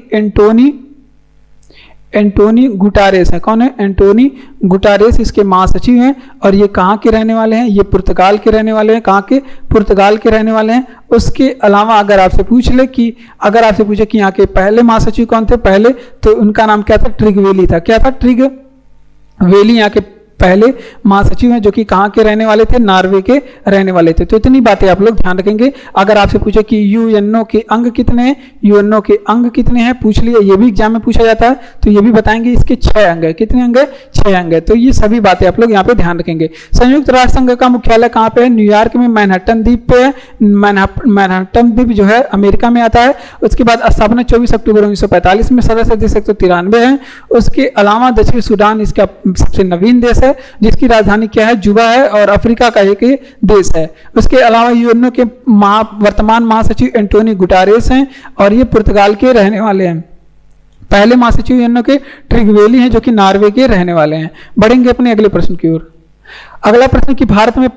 एंटोनी गुटारेस है। कौन है? एंटोनी गुटारेस इसके महासचिव हैं। और ये कहाँ के रहने वाले हैं? ये पुर्तगाल के रहने वाले हैं। कहाँ के? पुर्तगाल के रहने वाले हैं। उसके अलावा अगर आपसे पूछ पूछे कि यहाँ के पहले महासचिव कौन थे पहले, तो उनका नाम क्या था? ट्रिगवेली था। क्या था? ट्रिगवेली यहाँ के पहले महासचिव हैं, जो कि कहाँ के रहने वाले थे? नॉर्वे के रहने वाले थे। तो इतनी बातें आप लोग ध्यान रखेंगे। अगर आपसे पूछे कि यूएनओ के अंग कितने हैं, पूछ लिए, ये भी एग्जाम में पूछा जाता है, तो ये भी बताएंगे। इसके 6 अंग है। कितने अंग है? 6 अंग है। तो ये सभी बातें आप लोग यहाँ पे ध्यान रखेंगे। संयुक्त राष्ट्र संघ का मुख्यालय कहाँ पे है? न्यूयॉर्क में मैनहट्टन द्वीप पे है। मैनहट्टन द्वीप जो है अमेरिका में आता है। उसके बाद स्थापना 24 अक्टूबर 1945 में, सदस्य देश 193 है। उसके अलावा दक्षिण सूडान इसका सबसे नवीन देश है, जिसकी राजधानी क्या है? जुबा है, और अफ्रीका का एक देश है। उसके अलावा यूएनओ के वर्तमान महासचिव एंटोनी गुटारेस हैं, और ये पुर्तगाल के रहने वाले हैं। पहले महासचिव यूएनओ के ट्रिगवेली हैं, जो कि नॉर्वे के रहने वाले हैं। बढ़ेंगे अपने अगले प्रश्न की ओर। अगला प्रश्न कि भारत में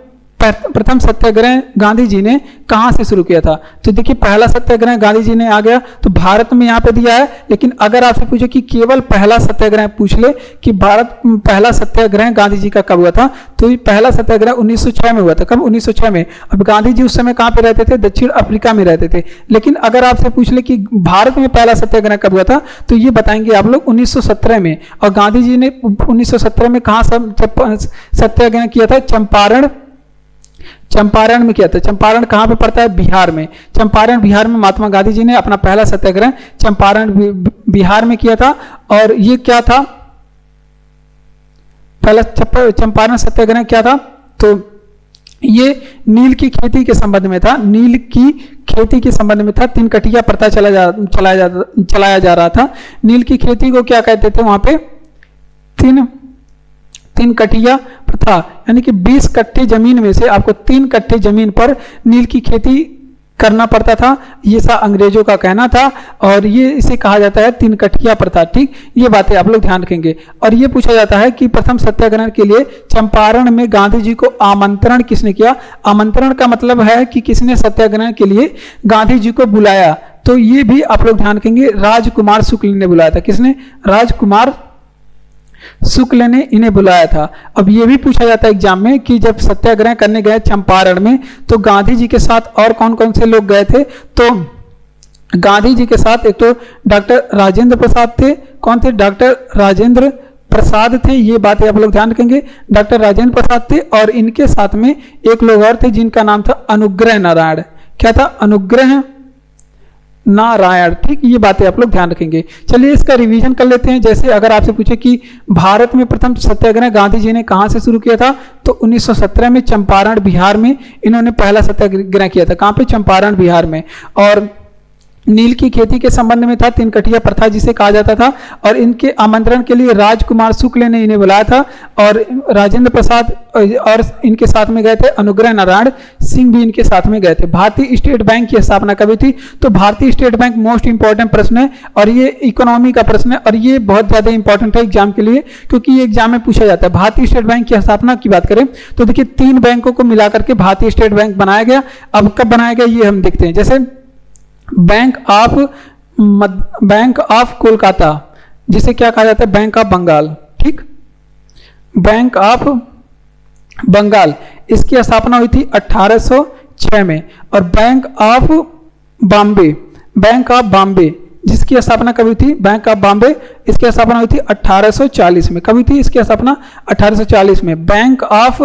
प्रथम सत्याग्रह गांधी जी ने कहां से शुरू किया था? तो देखिए पहला सत्याग्रह गांधी जी ने आ गया तो भारत में यहाँ पे दिया है, लेकिन अगर आपसे पूछे कि केवल पहला सत्याग्रह पूछ ले कि भारत पहला सत्याग्रह गांधी जी का कब हुआ था, तो ये पहला सत्याग्रह 1906 में हुआ था। कब? 1906 में। अब गांधी जी उस समय कहाँ पे रहते थे? दक्षिण अफ्रीका में रहते थे। लेकिन अगर आपसे पूछ ले कि भारत में पहला सत्याग्रह कब हुआ था, तो ये बताएंगे आप लोग 1917 में। और गांधी जी ने 1917 में कहाँ सत्याग्रह किया था? चंपारण में किया था। चंपारण कहाँ पे पड़ता है? बिहार में। चंपारण बिहार में महात्मा गांधी जी ने अपना पहला सत्याग्रह चंपारण बिहार में किया था। और ये क्या था? पहला चंपारण सत्याग्रह क्या था? तो ये नील की खेती के संबंध में था। नील की खेती के संबंध में था। तीन कटिया प्रथा चलाया जा रहा था। नील की खेती को क्या कहते थे वहां पे? तीन कटिया प्रथा, यानी कि 20 कट्टे जमीन में से आपको 3 कट्टे जमीन पर नील की खेती करना पड़ता था। ये सा अंग्रेजों का कहना था और ये इसे कहा जाता है 3 कटिया प्रथा। ठीक, ये बातें आप लोग ध्यान रखेंगे। और ये पूछा जाता है कि प्रथम सत्याग्रह के लिए चंपारण में गांधी जी को आमंत्रण किसने किया? आमंत्रण का मतलब है कि किसने सत्याग्रह के लिए गांधी जी को बुलाया। तो ये भी आप लोग ध्यान रखेंगे, राजकुमार शुक्ल ने बुलाया था। किसने? राजकुमार शुक्ल ने इन्हें बुलाया था। अब यह भी पूछा जाता है एग्जाम में कि जब सत्याग्रह करने गए चंपारण में तो गांधी जी के साथ और कौन कौन से लोग गए थे? तो गांधी जी के साथ एक तो डॉक्टर राजेंद्र प्रसाद थे। कौन थे? डॉक्टर राजेंद्र प्रसाद थे। ये बातें आप लोग ध्यान रखेंगे, डॉक्टर राजेंद्र प्रसाद थे। और इनके साथ में एक लोग और थे जिनका नाम था अनुग्रह नारायण। क्या था? अनुग्रह नारायण। ठीक, ये बातें आप लोग ध्यान रखेंगे। चलिए इसका रिवीजन कर लेते हैं। जैसे अगर आपसे पूछे कि भारत में प्रथम सत्याग्रह गांधी जी ने कहां से शुरू किया था, तो 1917 में चंपारण बिहार में इन्होंने पहला सत्याग्रह किया था। कहां पे? चंपारण बिहार में। और नील की खेती के संबंध में था, 3 कटिया प्रथा जिसे कहा जाता था। और इनके आमंत्रण के लिए राजकुमार शुक्ल ने इन्हें बुलाया था। और राजेंद्र प्रसाद और इनके साथ में गए थे अनुग्रह नारायण सिंह भी इनके साथ में गए थे। भारतीय स्टेट बैंक की स्थापना कभी थी? तो भारतीय स्टेट बैंक मोस्ट इंपॉर्टेंट प्रश्न है और ये इकोनॉमी का प्रश्न है और ये बहुत ज्यादा इंपॉर्टेंट है एग्जाम के लिए, क्योंकि ये एग्जाम में पूछा जाता है। भारतीय स्टेट बैंक की स्थापना की बात करें तो देखिए 3 बैंकों को मिलाकर के भारतीय स्टेट बैंक बनाया गया। अब कब बनाया गया ये हम देखते हैं। जैसे बैंक ऑफ कोलकाता, जिसे क्या कहा जाता है? Bank of Bengal. ठीक, बैंक ऑफ बंगाल, इसकी स्थापना हुई थी 1806 में। और बैंक ऑफ बॉम्बे जिसकी स्थापना कब हुई थी? बैंक ऑफ बॉम्बे, इसकी स्थापना हुई थी 1840 में। कब हुई थी इसकी स्थापना? 1840 में। बैंक ऑफ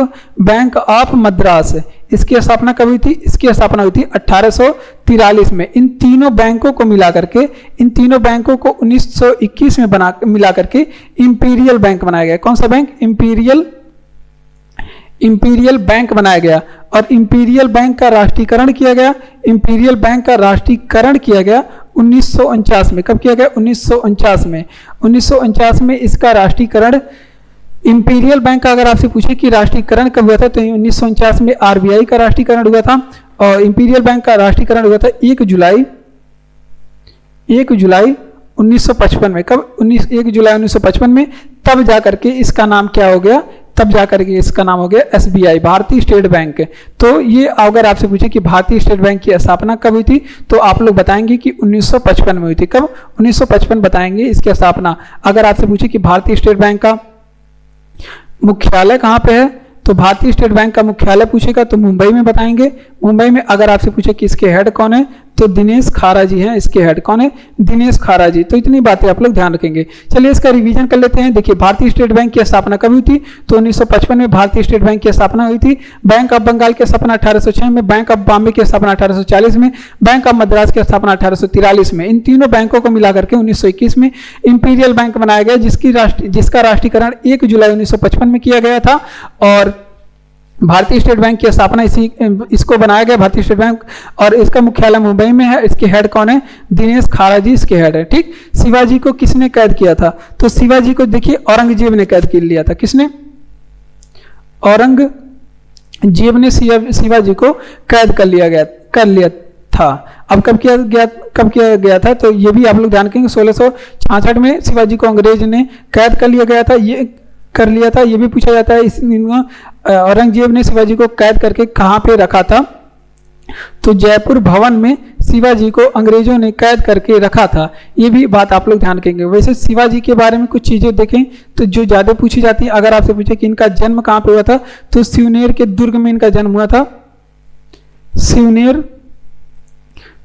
मद्रास, इसकी स्थापना कब हुई थी? इसकी स्थापना हुई थी 1843 में। इन तीनों बैंकों को मिला करके 1921 में मिला करके इंपीरियल बैंक बनाया गया। कौन सा बैंक? इंपीरियल बैंक बनाया गया। और इंपीरियल बैंक का राष्ट्रीयकरण किया गया। 1949 में। कब किया गया? 1949 में इसका राष्ट्रीयकरण इंपीरियल बैंक का अगर आपसे पूछे कि राष्ट्रीयकरण कब हुआ था, तो 1949 में आरबीआई का राष्ट्रीयकरण हुआ था। और इंपीरियल बैंक का राष्ट्रीयकरण हुआ था 1 जुलाई 1955 में। कब? 1 जुलाई 1955 में। तब जाकर के इसका नाम क्या हो गया? तब जाकर के इसका नाम हो गया एसबीआई, भारतीय स्टेट बैंक। तो ये अगर आपसे पूछे कि भारतीय स्टेट बैंक की स्थापना कब हुई थी, तो आप लोग बताएंगे कि 1955 में हुई थी। कब? 1955 बताएंगे इसकी स्थापना। अगर आपसे पूछे कि भारतीय स्टेट बैंक का मुख्यालय कहाँ पे है, तो भारतीय स्टेट बैंक का मुख्यालय पूछेगा तो मुंबई में बताएंगे। मुंबई में। अगर आपसे पूछे कि इसके हेड कौन है, तो दिनेश खारा जी हैं। इसके हेड कौन है? दिनेश खारा जी। तो इतनी बातें आप लोग ध्यान रखेंगे। चलिए इसका रिवीजन कर लेते हैं। देखिए भारतीय स्टेट बैंक की स्थापना कब हुई थी, तो 1955 में भारतीय स्टेट बैंक की स्थापना हुई थी। बैंक ऑफ बंगाल की स्थापना 1806 में। बैंक ऑफ बॉम्बे की स्थापना 1840 में। बैंक ऑफ मद्रास की स्थापना 1843 में। इन तीनों बैंकों को मिलाकर के 1921 में इंपीरियल बैंक बनाया गया, जिसका राष्ट्रीयकरण 1 जुलाई 1955 में किया गया था। और भारतीय स्टेट बैंक की स्थापना इसको बनाया गया, भारतीय स्टेट बैंक। और इसका मुख्यालय मुंबई में है। इसके हेड कौन है? दिनेश खारा जी इसके हेड है। ठीक, शिवाजी को किसने कैद किया था, तो शिवाजी को देखिए औरंगजेब ने कैद कर लिया था। किसने? औरंगजेब ने शिवाजी को कैद कर लिया था। अब कब किया गया था, तो ये भी आप लोग ध्यान रखेंगे। 1666 में शिवाजी को अंग्रेज ने कैद कर लिया गया था। ये कर लिया था। ये भी पूछा जाता है इस औरंगजेब ने शिवाजी को कैद करके कहाँ पे रखा था, तो जयपुर भवन में शिवाजी को अंग्रेजों ने कैद करके रखा था। ये भी बात आप लोग ध्यान रखेंगे। वैसे शिवाजी के बारे में कुछ चीज़ें देखें तो जो ज़्यादा पूछी जाती है, अगर आपसे पूछे कि इनका जन्म कहाँ पे हुआ था, तो सिवनेर के दुर्ग में इनका जन्म हुआ था।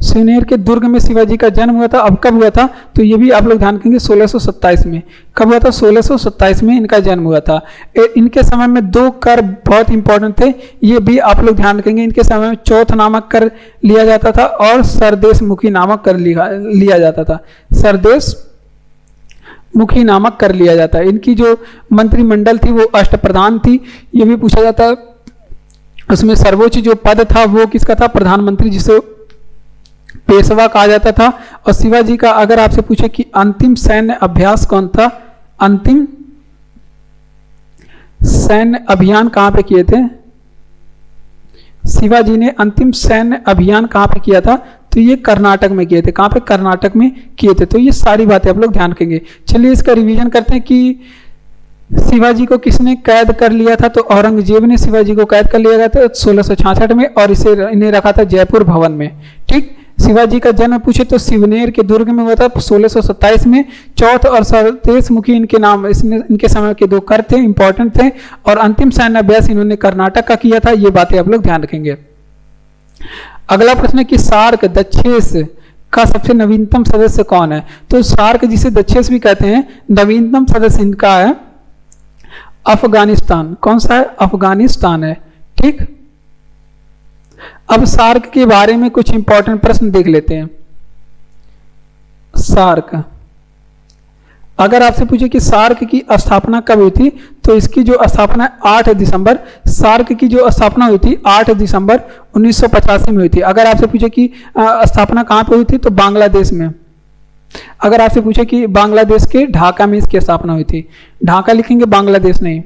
सिवनेर के दुर्ग में शिवाजी का जन्म हुआ था। अब कब हुआ था, तो ये भी आप लोग ध्यान रखेंगे 1627 में। कब हुआ था, 1627 में इनका जन्म हुआ था। इनके समय में 2 कर बहुत इंपॉर्टेंट थे, ये भी आप लोग ध्यान रखेंगे। इनके समय में चौथ नामक कर लिया जाता था और सरदेश मुखी नामक कर लिया जाता था। सरदेश मुखी नामक कर लिया जाता है। इनकी जो मंत्रिमंडल थी वो अष्टप्रधान थी, ये भी पूछा जाता है। उसमें सर्वोच्च जो पद था वो किसका था, प्रधानमंत्री, जिसे पेशवा कहा जाता था। और शिवाजी का अगर आपसे पूछे कि अंतिम सैन्य अभ्यास कौन था, अंतिम सैन्य अभियान कहां पे किए थे, शिवाजी ने अंतिम सैन्य अभियान कहां पे किया था, तो ये कर्नाटक में किए थे। कहां पे, कर्नाटक में किए थे। तो ये सारी बातें आप लोग ध्यान रखेंगे। चलिए इसका रिवीजन करते हैं कि शिवाजी को किसने कैद कर लिया था, तो औरंगजेब ने शिवाजी को कैद कर लिया था 1666 में, और इन्हें रखा था जयपुर भवन में। ठीक। शिवाजी का जन्म पूछे तो सिवनेर के दुर्ग में हुआ था 1627 में। चौथ और सरदेश मुखी इनके नाम, इनके समय के 2 कर थे, इंपॉर्टेंट थे। और अंतिम सैन्य अभ्यास इन्होंने कर्नाटक का किया था। ये बातें आप लोग ध्यान रखेंगे। अगला प्रश्न है कि सार्क दक्षेस का सबसे नवीनतम सदस्य कौन है, तो सार्क जिसे दक्षेस भी कहते हैं, नवीनतम सदस्य इनका है अफगानिस्तान। कौन सा है, अफगानिस्तान है। ठीक। अब सार्क के बारे में कुछ इंपॉर्टेंट प्रश्न देख लेते हैं। सार्क, अगर आपसे पूछे कि सार्क की स्थापना कब हुई थी, तो इसकी जो स्थापना 8 दिसंबर, सार्क की जो स्थापना हुई थी 8 दिसंबर 1985 में हुई थी। अगर आपसे पूछे कि स्थापना कहाँ पे हुई थी, तो बांग्लादेश में। अगर आपसे पूछे कि बांग्लादेश के ढाका में इसकी स्थापना हुई थी, ढाका लिखेंगे, बांग्लादेश नहीं,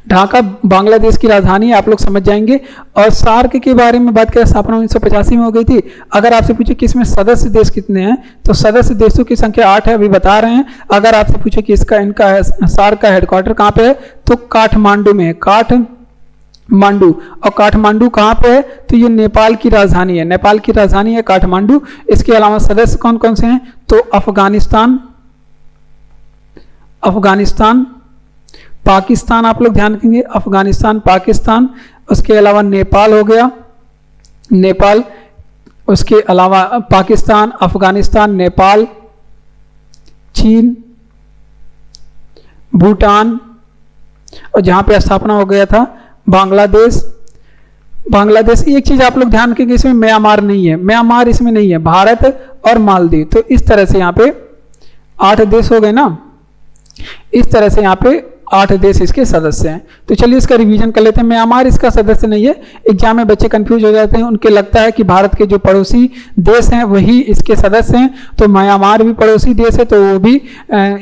ढाका बांग्लादेश की राजधानी, आप लोग समझ जाएंगे। और सार्क के बारे में बात करें, स्थापना 1985 में हो गई थी। अगर आपसे पूछे कि इसमें सदस्य देश कितने हैं, तो सदस्य देशों की संख्या 8 है, अभी बता रहे हैं। अगर आपसे पूछे कि इनका सार्क का हेडक्वार्टर कहाँ पे है, तो काठमांडू में है, काठमांडू। और काठमांडू कहाँ पे है, तो ये नेपाल की राजधानी है, नेपाल की राजधानी है काठमांडू। इसके अलावा सदस्य कौन कौन से हैं, तो अफगानिस्तान, पाकिस्तान, आप लोग ध्यान रखेंगे, अफगानिस्तान, पाकिस्तान। उसके अलावा नेपाल हो गया, नेपाल। उसके अलावा पाकिस्तान, अफगानिस्तान, नेपाल, चीन, भूटान, और जहां पे स्थापना हो गया था बांग्लादेश। एक चीज आप लोग ध्यान रखेंगे, इसमें म्यांमार नहीं है, म्यांमार इसमें नहीं है, भारत और मालदीव। तो इस तरह से यहाँ पे 8 देश हो गए ना, इस तरह से यहाँ पे 8 देश इसके सदस्य हैं। तो चलिए इसका रिवीजन कर लेते हैं। म्यांमार इसका सदस्य नहीं है। एग्जाम में बच्चे कंफ्यूज हो जाते हैं, उनके लगता है कि भारत के जो पड़ोसी देश हैं वही इसके सदस्य हैं, तो म्यांमार भी पड़ोसी देश है तो वो भी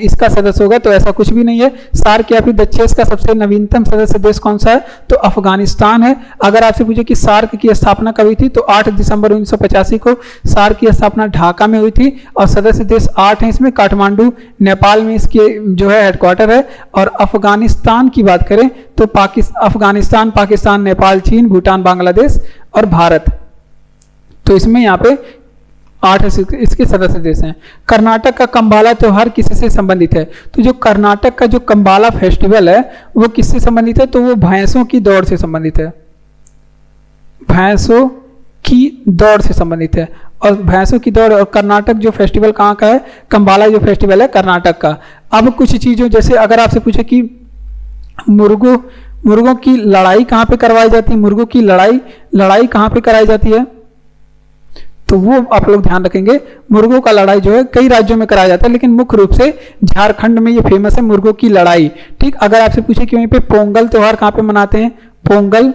इसका सदस्य होगा, तो ऐसा कुछ भी नहीं है। सार्क या फिर दक्षेस का सबसे नवीनतम सदस्य देश कौन सा है, तो अफगानिस्तान है। अगर आपसे पूछे कि सार्क की स्थापना कब हुई थी, तो 8 दिसंबर 1985 को सार्क की स्थापना ढाका में हुई थी। और सदस्य देश 8 हैं इसमें, काठमांडू नेपाल में इसके जो है हेडक्वार्टर है। और अफगानिस्तान की बात करें तो अफगानिस्तान, पाकिस्तान, नेपाल, चीन, भूटान, बांग्लादेश और भारत। तो इसमें यहाँ पे 8 इसके सदस्य देश हैं। कर्नाटक का कंबाला त्योहार किससे संबंधित है, तो जो कर्नाटक का जो कंबाला फेस्टिवल है वो किससे संबंधित है, तो वो भैंसों की दौड़ से संबंधित है, भैंसों की दौड़ से संबंधित है। और भैंसों की दौड़ और कर्नाटक जो फेस्टिवल कहाँ का है, कंबाला जो फेस्टिवल है कर्नाटक का। अब कुछ चीज़ों जैसे अगर आपसे पूछे कि मुर्गों की लड़ाई कहाँ पे करवाई जाती है, मुर्गों की लड़ाई कहाँ पे कराई जाती है, तो वो आप लोग ध्यान रखेंगे। मुर्गों का लड़ाई जो है कई राज्यों में कराया जाता है, लेकिन मुख्य रूप से झारखंड में ये फेमस है मुर्गों की लड़ाई। ठीक। अगर आपसे पूछे कि वहीं पे पोंगल त्योहार कहाँ पे मनाते हैं, पोंगल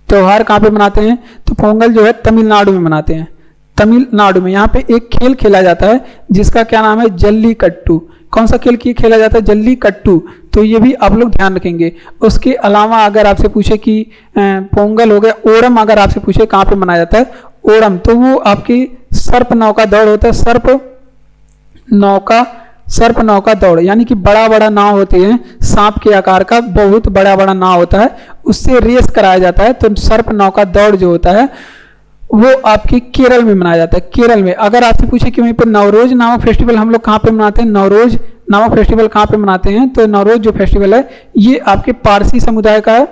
त्योहार कहाँ पे मनाते हैं, तो पोंगल जो है तमिलनाडु में मनाते हैं, तमिलनाडु में। यहाँ पे एक खेल खेला जाता है जिसका क्या नाम है, जल्लीकट्टू। कौन सा खेल खेला जाता है, जल्लीकट्टू। तो ये भी आप लोग ध्यान रखेंगे। उसके अलावा अगर आपसे पूछे कि पोंगल हो गया, ओणम अगर आपसे पूछे कहाँ पे मनाया जाता है, ओणम, तो वो आपकी सर्प नौका दौड़ होता है, सर्प नौका सर्प नौका दौड़, यानी कि बड़ा बड़ा नाव होते हैं, सांप के आकार का बहुत बड़ा बड़ा नाव होता है, उससे रेस कराया जाता है। तो सर्प नौका दौड़ जो होता है वो आपके केरल में मनाया जाता है। केरल में अगर आपसे पूछे कि वहीं पर नवरोज नामक फेस्टिवल हम लोग कहाँ पे मनाते हैं, नवरोज नामक फेस्टिवल कहाँ पे मनाते हैं, तो नवरोज जो फेस्टिवल है ये आपके पारसी समुदाय का है,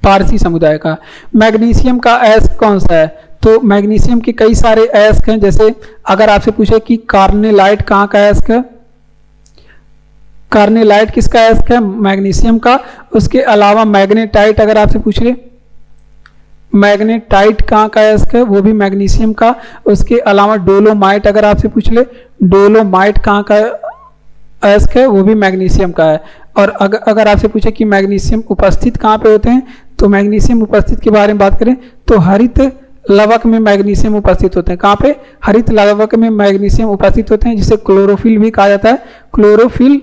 पारसी समुदाय का। मैग्नीशियम का अयस्क कौन सा है, तो मैग्नीशियम के कई सारे अयस्क हैं। जैसे अगर आपसे पूछे कि कार्नेलाइट कहाँ का अयस्क है, कार्नेलाइट किसका अयस्क है, मैग्नीशियम का। उसके अलावा मैग्नेटाइट अगर आपसे पूछ ले, मैग्नेटाइट कहाँ का अयस्क है, वो भी मैग्नीशियम का। उसके अलावा डोलोमाइट अगर आपसे पूछ ले, डोलोमाइट कहाँ का अयस्क है, वो भी मैग्नीशियम का है। और अगर आपसे पूछे कि मैग्नीशियम उपस्थित कहाँ पे होते हैं, तो मैग्नीशियम उपस्थित के बारे में बात करें तो हरित लवक में मैग्नीशियम उपस्थित होते हैं। कहाँ पे, हरित लवक में मैग्नीशियम उपस्थित होते हैं, जिसे क्लोरोफिल भी कहा जाता है, क्लोरोफिल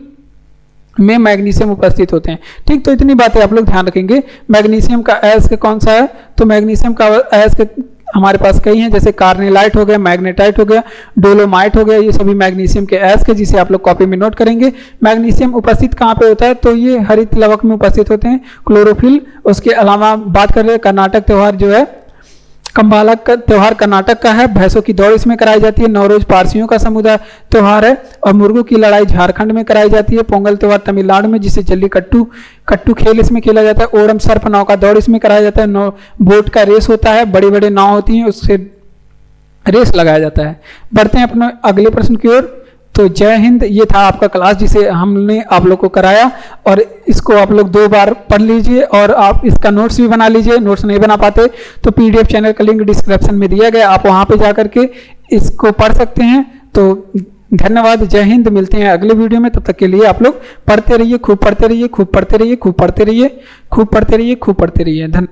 में मैग्नीशियम उपस्थित होते हैं। ठीक, तो इतनी बातें आप लोग ध्यान रखेंगे। मैग्नीशियम का अयस्क कौन सा है, तो मैग्नीशियम का अयस्क हमारे पास कई हैं, जैसे कार्नेलाइट हो गया, मैग्नेटाइट हो गया, डोलोमाइट हो गया, ये सभी मैग्नीशियम के अयस्क है, जिसे आप लोग कॉपी में नोट करेंगे। मैग्नीशियम उपस्थित कहाँ पे होता है, तो ये हरित लवक में उपस्थित होते हैं, क्लोरोफिल। उसके अलावा बात कर रहे हैं कर्नाटक त्यौहार जो है, कंबालक का त्यौहार कर्नाटक का है, भैंसों की दौड़ इसमें कराई जाती है। नवरोज पारसियों का समुदाय त्यौहार है, और मुर्गों की लड़ाई झारखंड में कराई जाती है। पोंगल त्यौहार तमिलनाडु में, जिसे जल्लीकट्टू खेल इसमें खेला जाता है। ओणम सर्प नौका दौड़ इसमें कराया जाता है। बोट का रेस होता है, बड़े बड़े नाव होती हैं, उससे रेस लगाया जाता है। बढ़ते हैं अपने अगले प्रश्न की ओर। तो जय हिंद, ये था आपका क्लास जिसे हमने आप लोग को कराया, और इसको आप लोग 2 बार पढ़ लीजिए और आप इसका नोट्स भी बना लीजिए। नोट्स नहीं बना पाते तो पीडीएफ चैनल का लिंक डिस्क्रिप्शन में दिया गया, आप वहां पे जाकर के इसको पढ़ सकते हैं। तो धन्यवाद, जय हिंद, मिलते हैं अगले वीडियो में। तब तक के लिए आप लोग पढ़ते रहिए, खूब पढ़ते रहिए, खूब पढ़ते रहिए, खूब पढ़ते रहिए, खूब पढ़ते रहिए, खूब पढ़ते रहिए। धन्यवाद।